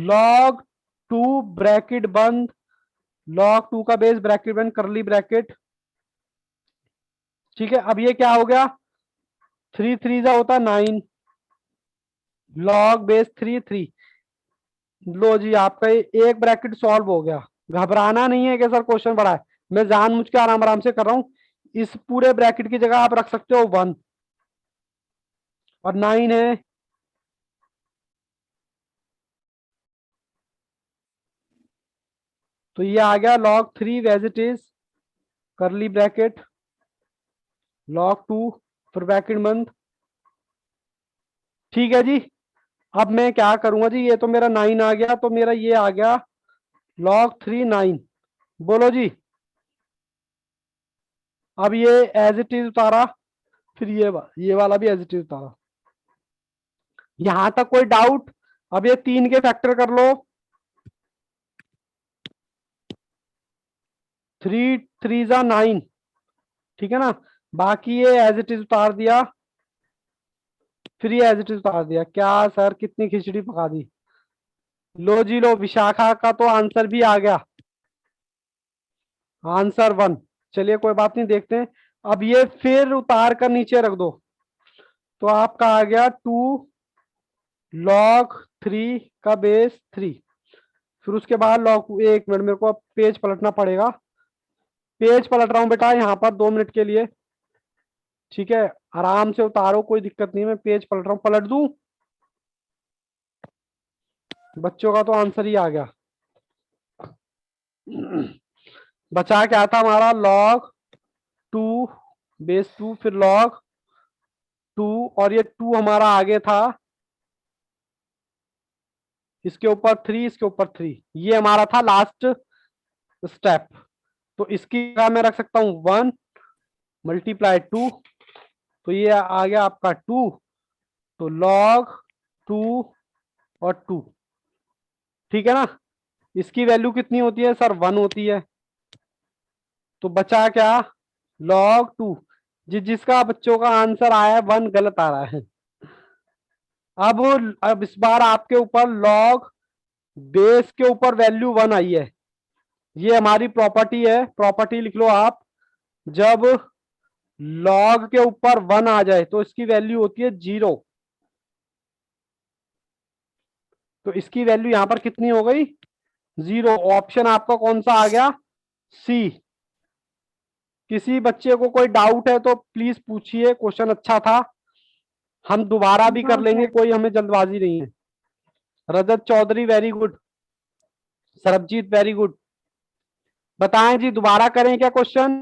log 2 ब्रैकेट बंद, log 2 का बेस ब्रैकेट बंद, करली ब्रैकेट, ठीक है। अब ये क्या हो गया, 3 3 जा होता 9, log बेस 3 3। लो जी, आपका ये एक ब्रैकेट सॉल्व हो गया। घबराना नहीं है कि सर क्वेश्चन बड़ा है, मैं जानबूझ के आराम आराम से कर रहा हूं। इस पूरे ब्रैकेट की जगह आप रख सकते हो 1 और 9 है, तो ये आ गया log 3 as it is, curly bracket, log 2 फिर ब्रैकेट बंद, ठीक है जी। अब मैं क्या करूंगा जी, ये तो मेरा 9 आ गया, तो मेरा ये आ गया log 3 9। बोलो जी, अब ये एज इट इज उतारा, फिर ये वाला भी एज इट इज उतारा। यहां तक कोई डाउट? अब ये 3 के फैक्टर कर लो, 3 3 जा 9, ठीक है ना। बाकी ये एज इट इज उतार दिया, फिर ये एज इट इज उतार दिया। क्या सर कितनी खिचड़ी पका दी? लो जी लो, विशाखा का तो आंसर भी आ गया, आंसर 1। चलिए कोई बात नहीं, देखते हैं। अब ये फिर उतार कर नीचे रख दो, तो आपका आ गया 2 log 3 का बेस 3। फिर उसके बाद log, एक मिनट मेरे को अब पेज पलटना पड़ेगा, पेज पलट रहा हूं बेटा यहाँ पर 2 मिनट के लिए, ठीक है। आराम से उतारो, कोई दिक्कत नहीं, मैं पेज पलट रहा हूँ, पलट दूं? बच्चों का तो आंसर ही आ गया। बचा क्या था हमारा, log 2 बेस 2, फिर log 2, और ये 2 हमारा आगे था, इसके ऊपर 3, इसके ऊपर 3, ये हमारा था लास्ट स्टेप। तो इसकी जगह मैं रख सकता हूं 1 मल्टीप्लाई 2, तो ये आ गया आपका 2, तो log 2 और 2, ठीक है ना। इसकी वैल्यू कितनी होती है सर, 1 होती है। तो बचा क्या, log 2। जिसका बच्चों का आंसर आया है 1 गलत आ रहा है। अब इस बार आपके ऊपर log बेस के ऊपर वैल्यू 1 आई है, ये हमारी प्रॉपर्टी है, प्रॉपर्टी लिख लो आप। जब log के ऊपर 1 आ जाए तो इसकी वैल्यू होती है 0। तो इसकी वैल्यू यहां पर कितनी हो गई, 0। ऑप्शन आपका कौन सा आ गया, सी। किसी बच्चे को कोई डाउट है तो प्लीज पूछिए, क्वेश्चन अच्छा था, हम दोबारा भी कर लेंगे, कोई हमें जल्दबाजी नहीं है। Rajat Chaudhary very good, Sarabjeet very good. बताएं जी, दोबारा करें क्या क्वेश्चन?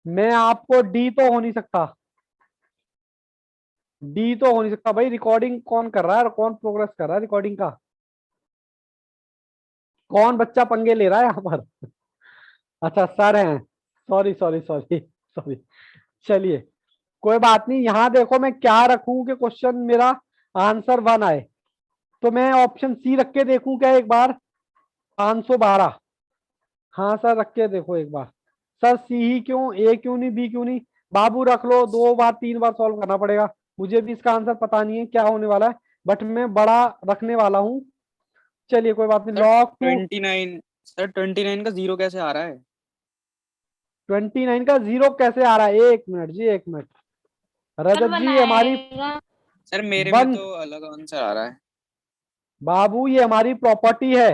मैं आपको डी तो हो नहीं सकता, डी तो हो नहीं सकता भाई। रिकॉर्डिंग कौन कर रहा है और कौन प्रोग्रेस कर रहा है रिकॉर्डिंग का? कौन बच्चा पंगे ले रहा है यहाँ पर? अच्छा सर हैं, सॉरी सॉरी सॉरी सॉरी। चलिए कोई बात नहीं, यहाँ देखो मैं क्या रखूं कि क्वेश्चन मेरा आंसर 1 आए। तो मैं ऑप्शन सी रख के देखूं क्या एक बार? 512। हाँ सर, रख के देखो एक बार। सर सी ही क्यों, ए क्यों नहीं, बी क्यों नहीं? बाबू रख लो, 2 बार 3 बार सॉल्व करना पड़ेगा। मुझे भी इसका आंसर पता नहीं है क्या होने वाला है, बट मैं बड़ा रखने वाला हूँ। चलिए कोई बात नहीं। सर लॉग टू 29, सर 29 का जीरो कैसे आ रहा है? 29 का जीरो कैसे आ रहा है? 1 मिनट जी, 1 मिनट। सर रजत जी हमारी बनाएगा। सर मेरे में वन, तो अलग आंसर आ रहा है। बाबू ये हमारी प्रॉपर्टी है।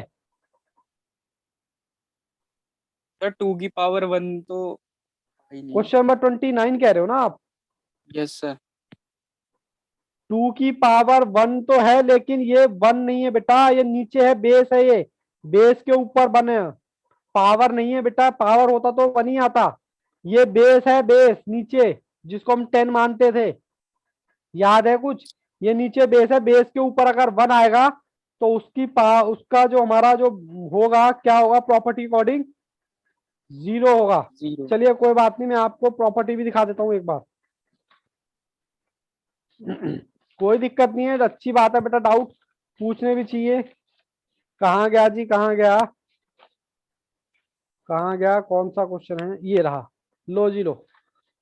सर 2 की पावर 1 तो है ही नहीं। क्वेश्चन नंबर 29 कह रहे हो ना आप? Yes sir. 2 की पावर 1 तो है, लेकिन ये 1 नहीं है बेटा, ये नीचे है, बेस है ये। बेस के ऊपर बने, पावर नहीं है बेटा। पावर होता तो 1 ही आता। ये बेस है, बेस नीचे, जिसको हम 10 मानते थे। याद है कुछ? ये नीचे बेस है, बेस के ऊपर अगर 1 आएगा तो उसका जो हमारा जो होगा, क्या होगा प्रॉपर्टी अकॉर्डिंग? 0 होगा। जीरो। चलिए कोई बात नहीं, मैं आपको प्रॉपर्टी भी दिखा देता हूँ एक बार। कोई दिक्कत नहीं है, अच्छी बात है बेटा, डाउट पूछने भी चाहिए। कहाँ गया जी, कहाँ गया, कहाँ गया? कौन सा क्वेश्चन है? ये रहा। लो जी लो,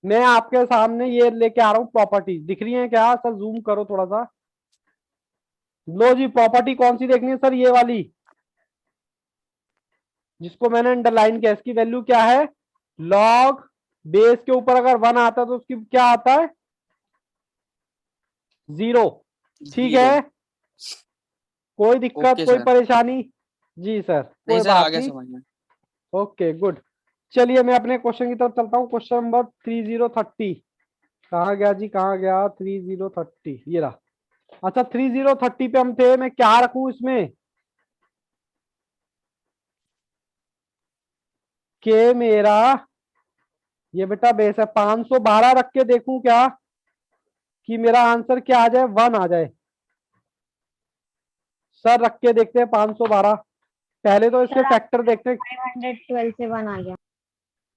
मैं आपके सामने ये लेके आ रहा हूँ। प्रॉपर्टी दिख रही है क्या सर? जूम करो थोड़ा सा। लो जी, प्रॉपर्टी कौन सी देखनी है सर? ये वाली, जिसको मैंने अंडरलाइन किया। इसकी वैल्यू क्या है? लॉग बेस के ऊपर अगर 1 आता है तो उसकी क्या आता है? 0। ठीक जीरो। है, कोई दिक्कत, ओके कोई सर। परेशानी? जी सर, नहीं कोई सर, आ बात गया नहीं। समझ में। Okay good. चलिए मैं अपने क्वेश्चन की तरफ चलता हूँ। क्वेश्चन नंबर 3030 कहाँ गया जी, कहाँ गया? 3030 ये रहा। अच्छा 3030 पे हम थे, मैं क्या रखूं इसमें? के मेरा ये बेटा बेस है, 512 रख के देखूं क्या कि मेरा आंसर क्या आ जाए? 1 आ जाए। सर रख के देखते हैं 512। पहले तो इसके सर फैक्टर देखते हैं। 512 से 1 आ गया।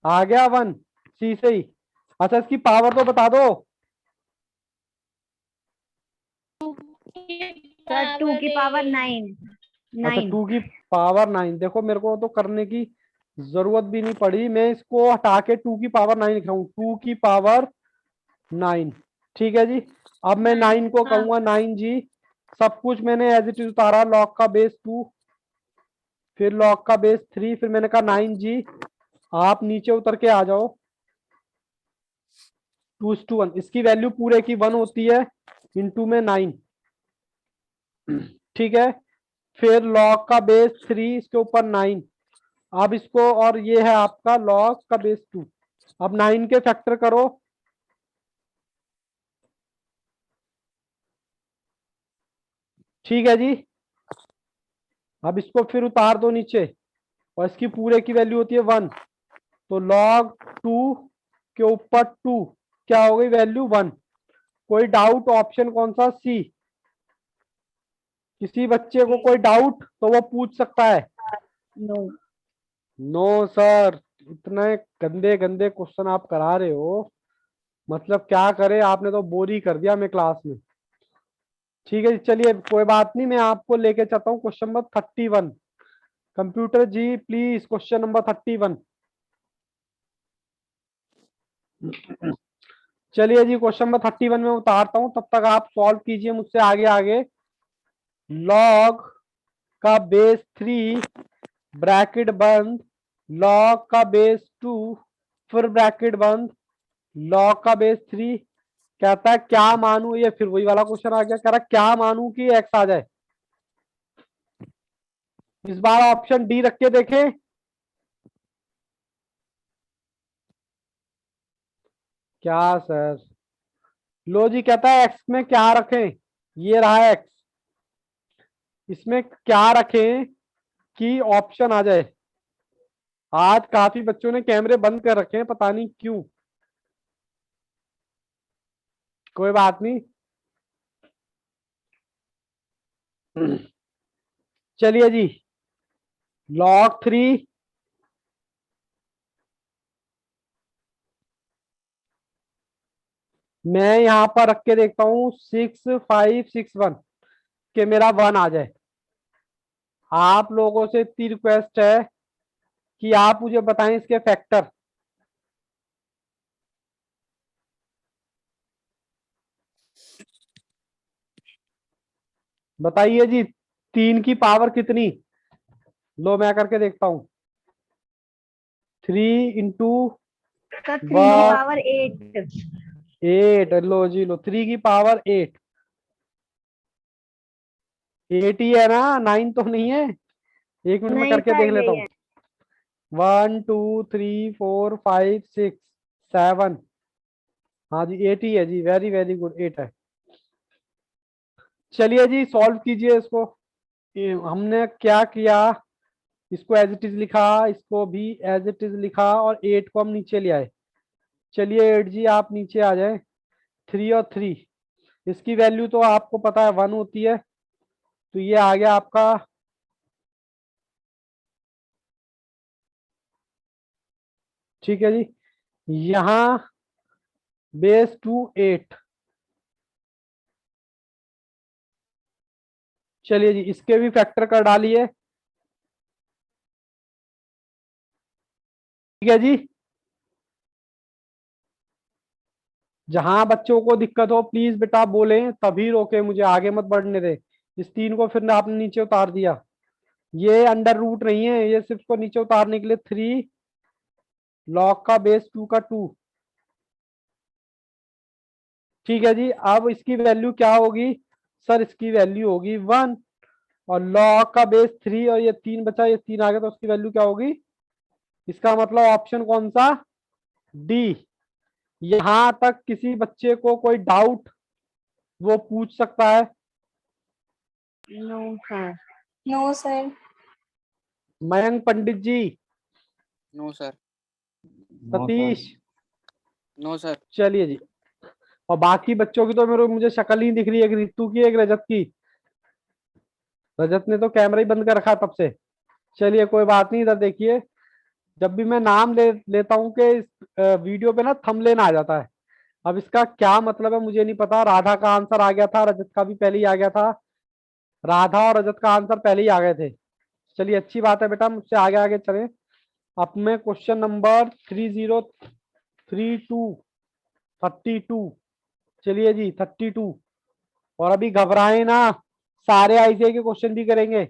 आ गया 1 सी से ही। अच्छा इसकी पावर तो बता दो। सर 2 की पावर 9। अच्छा 9। 2 की पावर 9। देखो मेरे को तो करने की जरूरत भी नहीं पड़ी, मैं इसको हटा के 2 की पावर 9 लिख रहा हूँ। 2 की पावर 9। ठीक है जी। अब मैं 9 को हाँ। कहूंगा 9 जी। सब कुछ मैंने एज इट इज उतारा। लॉग का बेस 2, फिर लॉग का बेस 3, फिर मैंने कहा 9 जी। आप नीचे उतर के आ जाओ। 2:1 इसकी वैल्यू पूरे की 1 होती है, इंटू में 9। ठीक है, फिर लॉग का बेस 3, इसके ऊपर 9। अब इसको, और ये है आपका लॉग का बेस 2। अब 9 के फैक्टर करो। ठीक है जी। अब इसको फिर उतार दो नीचे, और इसकी पूरे की वैल्यू होती है 1। तो लॉग 2 के ऊपर 2, क्या हो गई वैल्यू? 1। कोई डाउट? ऑप्शन कौन सा? सी। किसी बच्चे को कोई डाउट तो वो पूछ सकता है। नो। नो सर, इतने गंदे गंदे क्वेश्चन आप करा रहे हो, मतलब क्या करे, आपने तो बोर ही कर दिया हमें क्लास में। ठीक है जी, चलिए कोई बात नहीं, मैं आपको लेके चलता हूँ क्वेश्चन नंबर 31। कंप्यूटर जी प्लीज, क्वेश्चन नंबर 31। चलिए जी, क्वेश्चन नंबर 31 में उतारता हूँ, तब तक आप सॉल्व कीजिए मुझसे आगे आगे। लॉग का बेस 3 ब्रैकेट बंद, लॉग का बेस 2 फिर ब्रैकेट बंद, लॉग का बेस 3। कहता है क्या मानू, ये फिर वही वाला क्वेश्चन आ गया, कह रहा क्या मानू कि एक्स आ जाए। इस बार ऑप्शन डी रख के देखें। क्या सर? लो जी, कहता है एक्स में क्या रखें? ये रहा एक्स, इसमें क्या रखें कि ऑप्शन आ जाए? आज काफी बच्चों ने कैमरे बंद कर रखे हैं, पता नहीं क्यों। कोई बात नहीं। चलिए जी, लॉग 3, मैं यहाँ पर रख के देखता हूँ 6561 के मेरा 1 आ जाए। आप लोगों से इतनी रिक्वेस्ट है कि आप मुझे बताएं इसके फैक्टर। बताइए जी, 3 की पावर कितनी? लो मैं करके देखता हूँ। 3 इंटू सर 3 की 1 पावर 8। 8। लो जी लो, 3 की पावर 8। 8 ही है ना, 9 तो नहीं है। 1 मिनट में नहीं करके सर देख लेता यही हूँ। है। 1 2 3 4 5 6 7। हाँ जी 8 ही है जी, वेरी वेरी गुड, 8 है। चलिए जी सॉल्व कीजिए इसको। हमने क्या किया, इसको एज इट इज लिखा, इसको भी एज इट इज लिखा, और 8 को हम नीचे ले आए। चलिए 8 जी आप नीचे आ जाए। 3 और 3, इसकी वैल्यू तो आपको पता है 1 होती है, तो ये आ गया आपका ठीक है जी। यहाँ बेस टू 8। चलिए जी इसके भी फैक्टर कर डालिए। ठीक है जी। जहां बच्चों को दिक्कत हो प्लीज बेटा बोलें, तभी रोके, मुझे आगे मत बढ़ने दे। इस 3 को फिर आपने नीचे उतार दिया। ये अंडर रूट नहीं है, ये सिर्फ को नीचे उतारने के लिए 3 लॉग का बेस 2 का 2। ठीक है जी। अब इसकी वैल्यू क्या होगी? सर इसकी वैल्यू होगी 1, और लॉग का बेस 3, और ये 3 बचा, ये 3 आ गया, तो उसकी वैल्यू क्या होगी? इसका मतलब ऑप्शन कौन सा? डी। यहां तक किसी बच्चे को कोई डाउट वो पूछ सकता है। No sir. No sir. Mayank Pandit ji, no sir. No sir. Satish. No sir. चलिए जी। और बाकी बच्चों की तो मुझे शक्ल ही दिख रही है, एक रितु की एक रजत की। रजत ने तो कैमरा ही बंद कर रखा है तब से। चलिए कोई बात नहीं, इधर देखिए। जब भी मैं नाम लेता हूँ कि इस वीडियो पे ना थंबनेल आ जाता है। अब इसका क्या मतलब है मुझे नहीं पता। राधा का आंसर आ गया था, रजत का भी पहले ही आ गया था। राधा और रजत का आंसर पहले ही आ गए थे। चलिए अच्छी बात है बेटा, मुझसे आगे आगे चले। अब मैं क्वेश्चन नंबर 3032 चलिए जी 32। और अभी घबराए ना, सारे आईसीआई के क्वेश्चन भी करेंगे।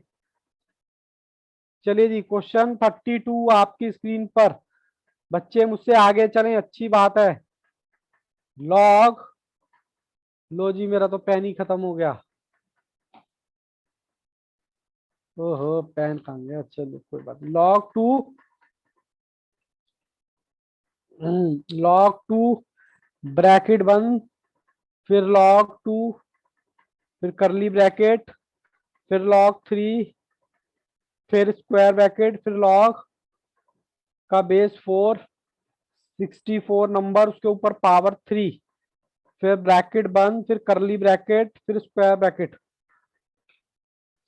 चलिए जी क्वेश्चन 32 आपकी स्क्रीन पर। बच्चे मुझसे आगे चलें, अच्छी बात है। लॉग, लो जी मेरा तो पेन ही खत्म हो गया। ओहो पेन कहाँ गया? चलो कोई बात नहीं। log 2 ब्रैकेट बंद, फिर log 2, फिर करली ब्रैकेट, फिर log 3, फिर स्क्वायर ब्रैकेट, फिर log का बेस 4, 64 नंबर, उसके ऊपर पावर 3, फिर ब्रैकेट बंद, फिर करली ब्रैकेट, फिर स्क्वायर ब्रैकेट।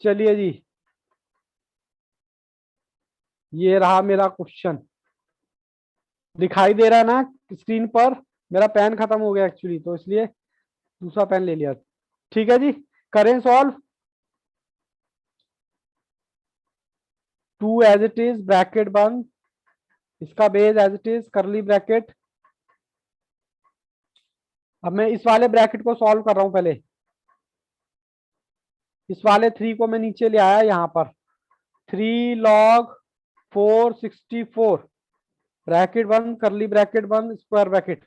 चलिए जी ये रहा मेरा क्वेश्चन। दिखाई दे रहा है ना स्क्रीन पर? मेरा पेन खत्म हो गया एक्चुअली, तो इसलिए दूसरा पेन ले लिया। ठीक है जी, करें solve. 2 as it is bracket बंद, इसका base as it is curly bracket. अब मैं इस वाले ब्रैकेट को सॉल्व कर रहा हूं पहले। इस वाले 3 को मैं नीचे ले आया यहाँ पर। 3 log 4 64 ब्रैकेट बंद, करली ब्रैकेट बंद, स्क्वायर ब्रैकेट।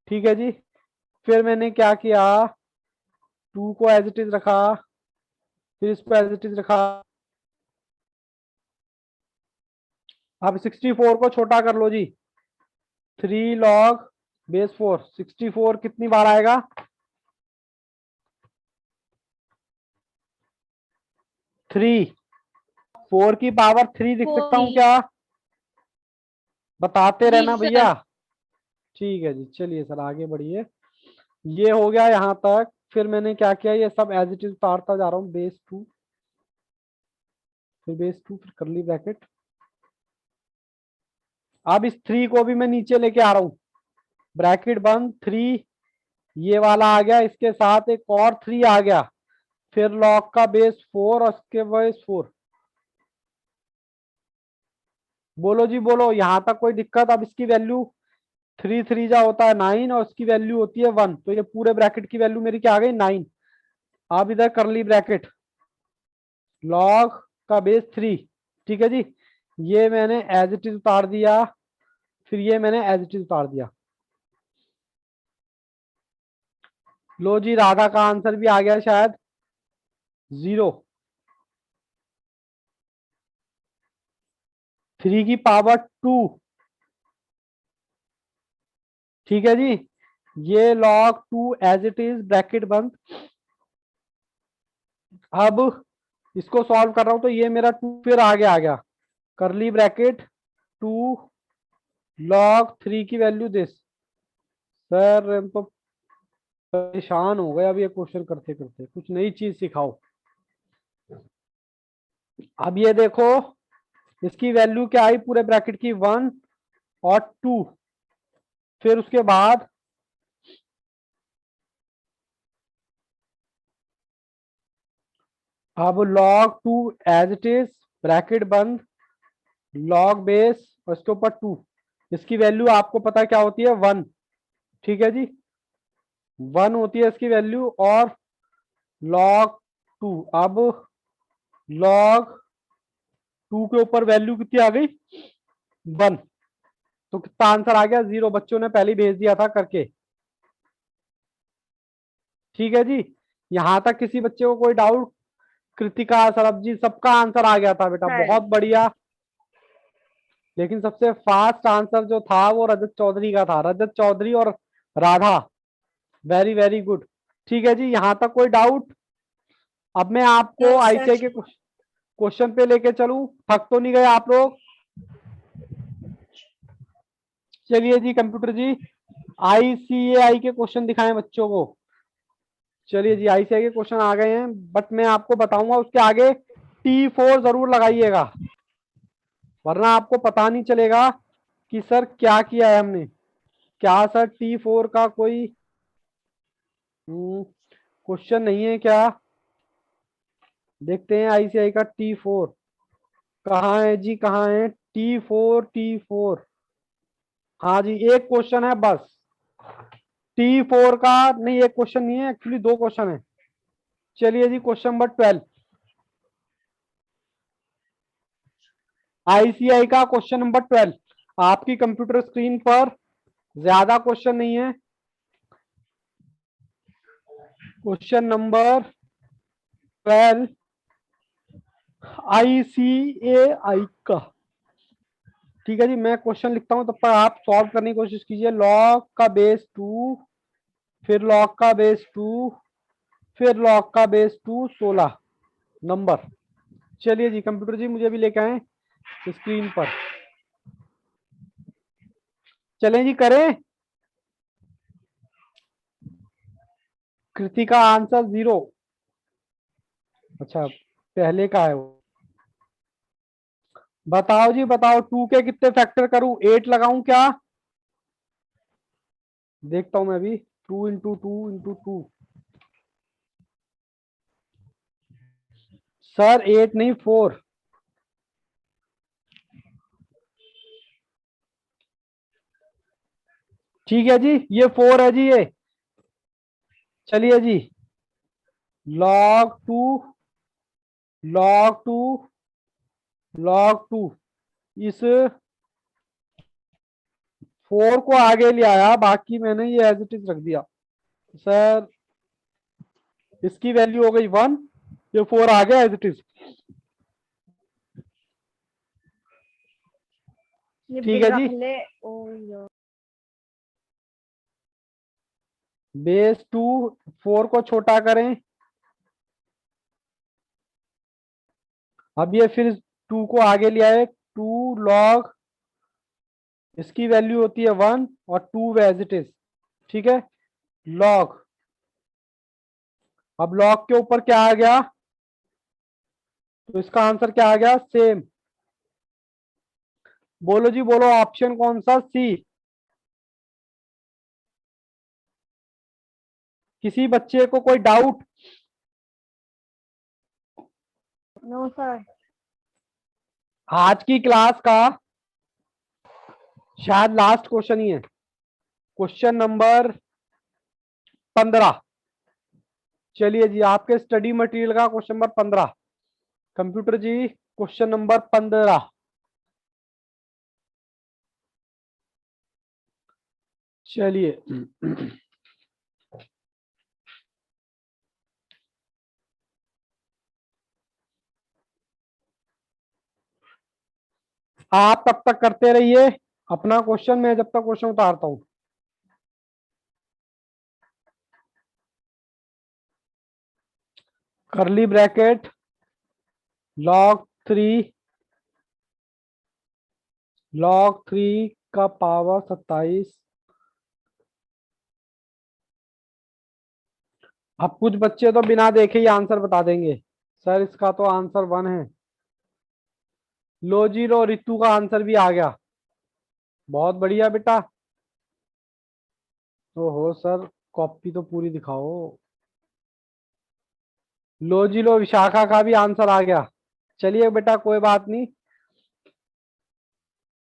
ठीक है जी। फिर मैंने क्या किया, 2 को एज इट इज रखा, फिर इसको एज इट इज रखा। अब 64 को छोटा कर लो जी। 3 log 4 64 कितनी बार आएगा? 3। 4 की पावर 3 लिख सकता हूं 4। क्या? बताते जी रहना सर। भैया। ठीक है जी, चलिए सर आगे बढ़िए। ये हो गया यहाँ तक। फिर मैंने क्या किया, ये सब एज इट इज उतारता जा रहा हूँ। बेस 2, फिर बेस 2, फिर करली ब्रैकेट। अब इस 3 को भी मैं नीचे लेके आ रहा हूँ। ब्रैकेट बंद, 3 ये वाला आ गया, इसके साथ एक और 3 आ गया, फिर log का बेस 4 और इसके बेस 4। बोलो जी बोलो, यहां तक कोई दिक्कत? अब इसकी वैल्यू 3 3 जा होता है 9 और इसकी वैल्यू होती है 1, तो ये पूरे ब्रैकेट की वैल्यू मेरी क्या आ गई 9। अब इधर करली ब्रैकेट log का बेस 3, ठीक है जी। ये मैंने एज इट इज उतार दिया, फिर ये मैंने एज इट इज उतार दिया। लो जी, राधा का आंसर भी आ गया शायद 0। 3 की पावर 2, ठीक है जी। ये log 2 as it is bracket बंद। अब इसको सॉल्व कर रहा हूं तो ये मेरा 2 फिर आगे आ गया, करली ब्रैकेट 2 log 3 की वैल्यू दिस। सर हम तो परेशान हो गए अब ये क्वेश्चन करते करते, कुछ नई चीज सिखाओ। अब ये देखो, इसकी वैल्यू क्या आई पूरे ब्रैकेट की 1 और 2, फिर उसके बाद अब log 2 as it is bracket बंद, log बेस और इसके ऊपर 2, इसकी वैल्यू आपको पता क्या होती है 1, ठीक है जी। 1 होती है इसकी वैल्यू, और log 2, अब log 2 के ऊपर वैल्यू कितनी आ गई 1, तो कितना आंसर आ गया 0। बच्चों ने पहले ही भेज दिया था करके, ठीक है जी। यहां तक किसी बच्चे को कोई डाउट? कृतिका, सरबजीत, सबका आंसर आ गया था बेटा, हाँ। बहुत बढ़िया। लेकिन सबसे फास्ट आंसर जो था वो रजत चौधरी का था, रजत चौधरी और राधा, वेरी वेरी गुड। ठीक है जी, यहां तक कोई डाउट? अब मैं आपको No, आईसीआई sir. के क्वेश्चन पे लेके चलूं, थक तो नहीं गए आप लोग? चलिए जी कंप्यूटर जी, आईसीएआई के क्वेश्चन दिखाएं बच्चों को। चलिए जी, आईसीआई के क्वेश्चन आ गए हैं, बट मैं आपको बताऊंगा उसके आगे T4 जरूर लगाइएगा, वरना आपको पता नहीं चलेगा कि सर क्या किया है हमने। क्या सर T4 का कोई क्वेश्चन नहीं है क्या? देखते हैं आईसीआई का T4 कहाँ है जी, कहाँ है T4? हाँ जी, एक क्वेश्चन है बस T4 का, नहीं एक क्वेश्चन नहीं है एक्चुअली, 2 क्वेश्चन है। चलिए जी, क्वेश्चन नंबर 12 आईसीआई का, क्वेश्चन नंबर 12 आपकी कंप्यूटर स्क्रीन पर। ज्यादा क्वेश्चन नहीं है, क्वेश्चन नंबर 12 आईसीएआई का, ठीक है जी। मैं क्वेश्चन लिखता हूं तब तक आप सॉल्व करने की कोशिश कीजिए। log का बेस 2, फिर log का बेस 2, फिर log का बेस 2, 16 नंबर। चलिए जी कंप्यूटर जी, मुझे भी लेके आए स्क्रीन पर। चलें जी, करें। कृति का आंसर 0। अच्छा, पहले का है वो। बताओ जी बताओ, 2 के कितने फैक्टर करूं? 8 लगाऊं क्या? देखता हूं मैं भी। 2 इंटू 2 इंटू 2, सर 8 नहीं 4। ठीक है जी, ये 4 है जी ये। चलिए जी, log 2 log 2 log 2, इस 4 को आगे ले आया, बाकी मैंने ये एज इट इज रख दिया। सर इसकी वैल्यू हो गई 1, ये 4 आ गया एज इट इज। ये ठीक है जी, रख ले। ओ यार। बेस 2, 4 को छोटा करें। अब ये फिर 2 को आगे ले आए, 2 log, इसकी वैल्यू होती है 1 और 2 एज इट इज, ठीक है। log, अब log के ऊपर क्या आ गया, तो इसका आंसर क्या आ गया सेम। बोलो जी बोलो, ऑप्शन कौन सा? सी। किसी बच्चे को कोई डाउट? No sir. आज की क्लास का शायद लास्ट क्वेश्चन ही है, क्वेश्चन नंबर 15। चलिए जी, आपके स्टडी मटेरियल का क्वेश्चन नंबर 15। कंप्यूटर जी, क्वेश्चन नंबर 15। चलिए आप तब तक करते रहिए अपना क्वेश्चन, मैं जब तक क्वेश्चन उतारता हूं। कर्ली ब्रैकेट log 3 का पावर 27। अब कुछ बच्चे तो बिना देखे ही आंसर बता देंगे, सर इसका तो आंसर 1 है। लो जी लो, रितु का आंसर भी आ गया, बहुत बढ़िया बेटा। ओहो सर, कॉपी तो पूरी दिखाओ। लो जी लो, विशाखा का भी आंसर आ गया। चलिए बेटा कोई बात नहीं,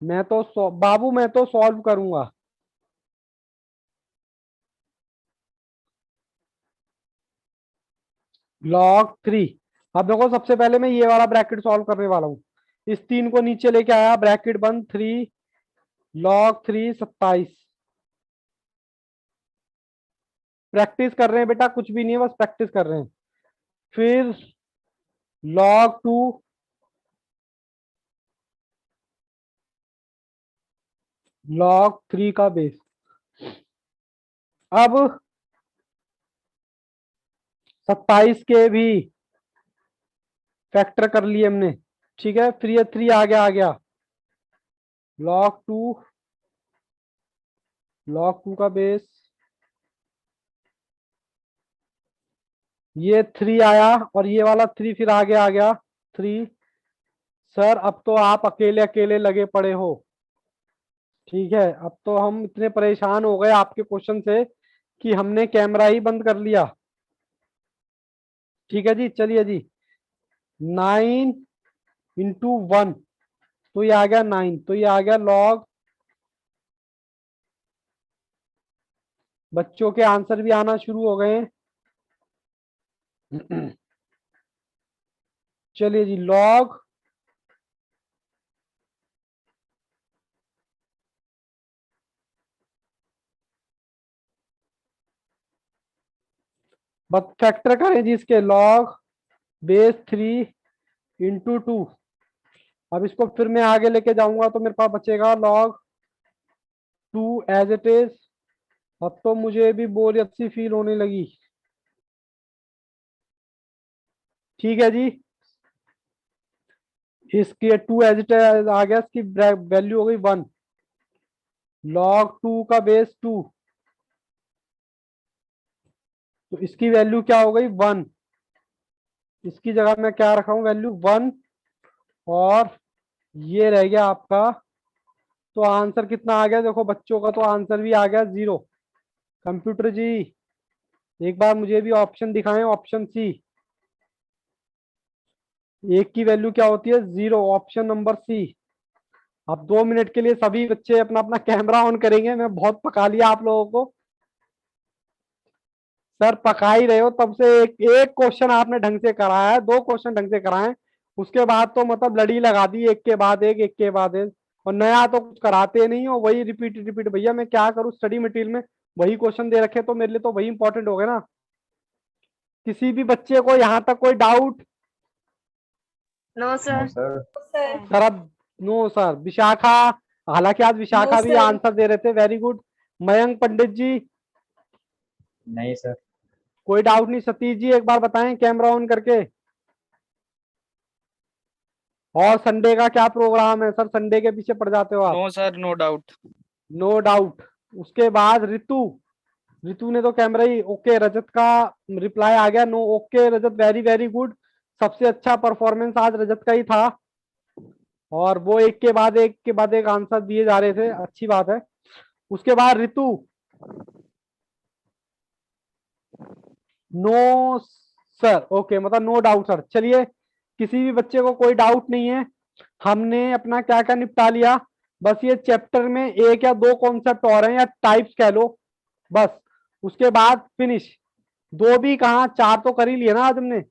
मैं तो बाबू मैं तो सॉल्व करूंगा। log 3। अब देखो सबसे पहले मैं ये वाला ब्रैकेट सॉल्व करने वाला हूँ। इस 3 को नीचे लेके आया, ब्रैकेट बंद, 3 log 3 27। प्रैक्टिस कर रहे हैं बेटा, कुछ भी नहीं है, बस प्रैक्टिस कर रहे हैं। फिर log 2 log 3 का बेस। अब 27 के भी फैक्टर कर लिए हमने, ठीक है। फिर ये 3 आ गया log 2 का बेस, ये 3 आया और ये वाला 3 फिर आगे आ गया 3। सर अब तो आप अकेले अकेले लगे पड़े हो, ठीक है। अब तो हम इतने परेशान हो गए आपके क्वेश्चन से कि हमने कैमरा ही बंद कर लिया, ठीक है जी। चलिए जी, 9 × 1 तो ये आ गया 9, तो ये आ गया लॉग। बच्चों के आंसर भी आना शुरू हो गए हैं। चलिए जी, लॉग बस फैक्टर करें जी इसके, लॉग बेस 3 × 2। अब इसको फिर मैं आगे लेके जाऊंगा तो मेरे पास बचेगा log 2 एज इट इज। अब तो मुझे भी बोरियत सी फील होने लगी, ठीक है जी। इसकी 2 एज इट इज आ गया, इसकी वैल्यू हो गई 1। log 2 का बेस 2, तो इसकी वैल्यू क्या हो गई 1। इसकी जगह मैं क्या रखा हूं, वैल्यू 1, और ये रह गया आपका। तो आंसर कितना आ गया देखो, बच्चों का तो आंसर भी आ गया 0। कंप्यूटर जी एक बार मुझे भी ऑप्शन दिखाएं, ऑप्शन सी। एक की वैल्यू क्या होती है 0, ऑप्शन नंबर सी। अब 2 मिनट के लिए सभी बच्चे अपना अपना कैमरा ऑन करेंगे, मैं बहुत पका लिया आप लोगों को। सर पका ही रहे हो तब से, एक एक क्वेश्चन आपने ढंग से कराया है, 2 क्वेश्चन ढंग से कराए, उसके बाद तो मतलब लड़ी लगा दी, एक के बाद एक, एक के बाद एक। और नया तो कुछ कराते नहीं हो, वही रिपीट रिपीट। भैया मैं क्या करूँ, स्टडी मटेरियल में वही क्वेश्चन दे रखे, तो मेरे लिए तो वही इंपॉर्टेंट हो गए ना। किसी भी बच्चे को यहाँ तक कोई डाउट? No sir. सर अब नो सर। विशाखा, हालांकि आज विशाखा भी आंसर दे रहे थे, वेरी गुड। मयंक पंडित जी, नहीं सर। कोई डाउट नहीं। सतीश जी एक बार बताएं कैमरा ऑन करके। और संडे का क्या प्रोग्राम है सर, संडे के पीछे पड़ जाते हो आप। No sir, no doubt. No doubt. उसके बाद ऋतु, ऋतु ने तो कैमरा ही ओके। रजत का रिप्लाई आ गया नो, ओके रजत, वेरी वेरी गुड। सबसे अच्छा परफॉर्मेंस आज रजत का ही था, और वो एक के बाद एक के बाद एक आंसर दिए जा रहे थे, अच्छी बात है। उसके बाद ऋतु, नो सर, ओके, मतलब नो डाउट सर। चलिए, किसी भी बच्चे को कोई डाउट नहीं है, हमने अपना क्या क्या निपटा लिया। बस ये चैप्टर में एक या दो कॉन्सेप्ट और हैं, या टाइप्स कह लो, बस उसके बाद फिनिश। दो भी कहाँ, चार तो कर ही लिए ना आज हमने,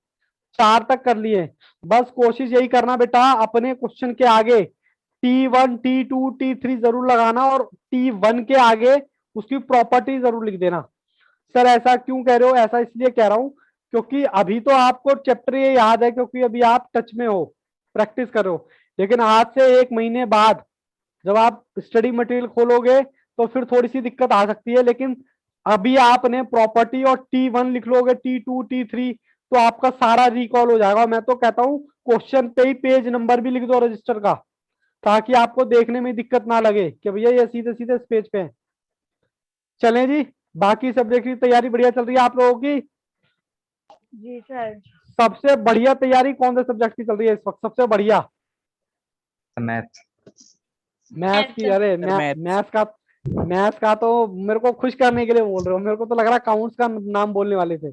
चार तक कर लिए। बस कोशिश यही करना बेटा, अपने क्वेश्चन के आगे T1 T2 T3 जरूर लगाना, और T1 के आगे उसकी प्रॉपर्टी जरूर लिख देना। सर ऐसा क्यों कह रहे हो? ऐसा इसलिए कह रहा हूं क्योंकि अभी तो आपको चैप्टर ये याद है, क्योंकि अभी आप टच में हो, प्रैक्टिस कर रहे हो। लेकिन आज से एक महीने बाद जब आप स्टडी मटेरियल खोलोगे तो फिर थोड़ी सी दिक्कत आ सकती है। लेकिन अभी आपने प्रॉपर्टी और T1 लिख लोगे, T2 T3, तो आपका सारा रिकॉल हो जाएगा। मैं तो कहता हूँ क्वेश्चन पे ही पेज नंबर भी लिख दो रजिस्टर का, ताकि आपको देखने में दिक्कत ना लगे कि भैया ये सीधे सीधे इस पेज पे है। चलें जी, बाकी सब्जेक्ट की तैयारी बढ़िया चल रही है आप लोगों की? जी सर। सबसे बढ़िया तैयारी कौन से सब्जेक्ट की चल रही है इस वक्त? सबसे बढ़िया मैथ। मैथ्स की। अरे मैथ्स। मैथ्स का तो मेरे को खुश करने के लिए बोल रहे हो, मेरे को तो लग रहा है काउंट्स का नाम बोलने वाले थे।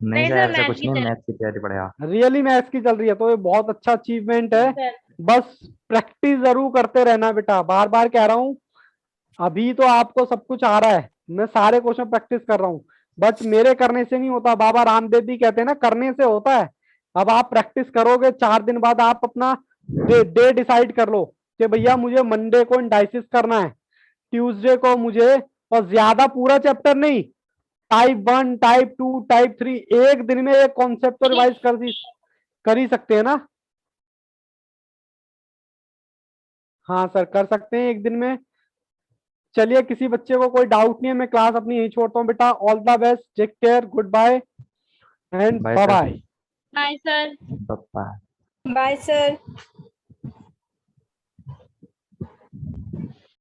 नहीं नहीं सर, सर, ऐसा मैथ कुछ की नहीं, चल मैथ की तैयारी बढ़िया। रियली मैथ्स की चल रही है तो ये बहुत अच्छा अचीवमेंट है। सर। बस प्रैक्टिस जरूर करते रहना बेटा, बार बार कह रहा हूँ। अभी तो आपको सब कुछ आ रहा है, मैं सारे क्वेश्चन प्रैक्टिस कर रहा हूँ, बट मेरे करने से नहीं होता। बाबा रामदेव भी कहते हैं ना, करने से होता है। अब आप प्रैक्टिस करोगे, 4 दिन बाद आप अपना डे डिसाइड कर लो कि भैया मुझे मंडे को इंडाइसिस करना है, ट्यूसडे को मुझे, और ज्यादा पूरा चैप्टर नहीं, टाइप 1 टाइप 2 टाइप 3, एक दिन में एक कॉन्सेप्ट तो रिवाइज कर ही सकते हैं ना? हाँ सर, कर सकते हैं एक दिन में। चलिए, किसी बच्चे को कोई डाउट नहीं है, मैं क्लास अपनी यही छोड़ता हूँ बेटा। All the best, take care, good bye and bye bye sir. Bye. Bye sir. Bye. Bye sir.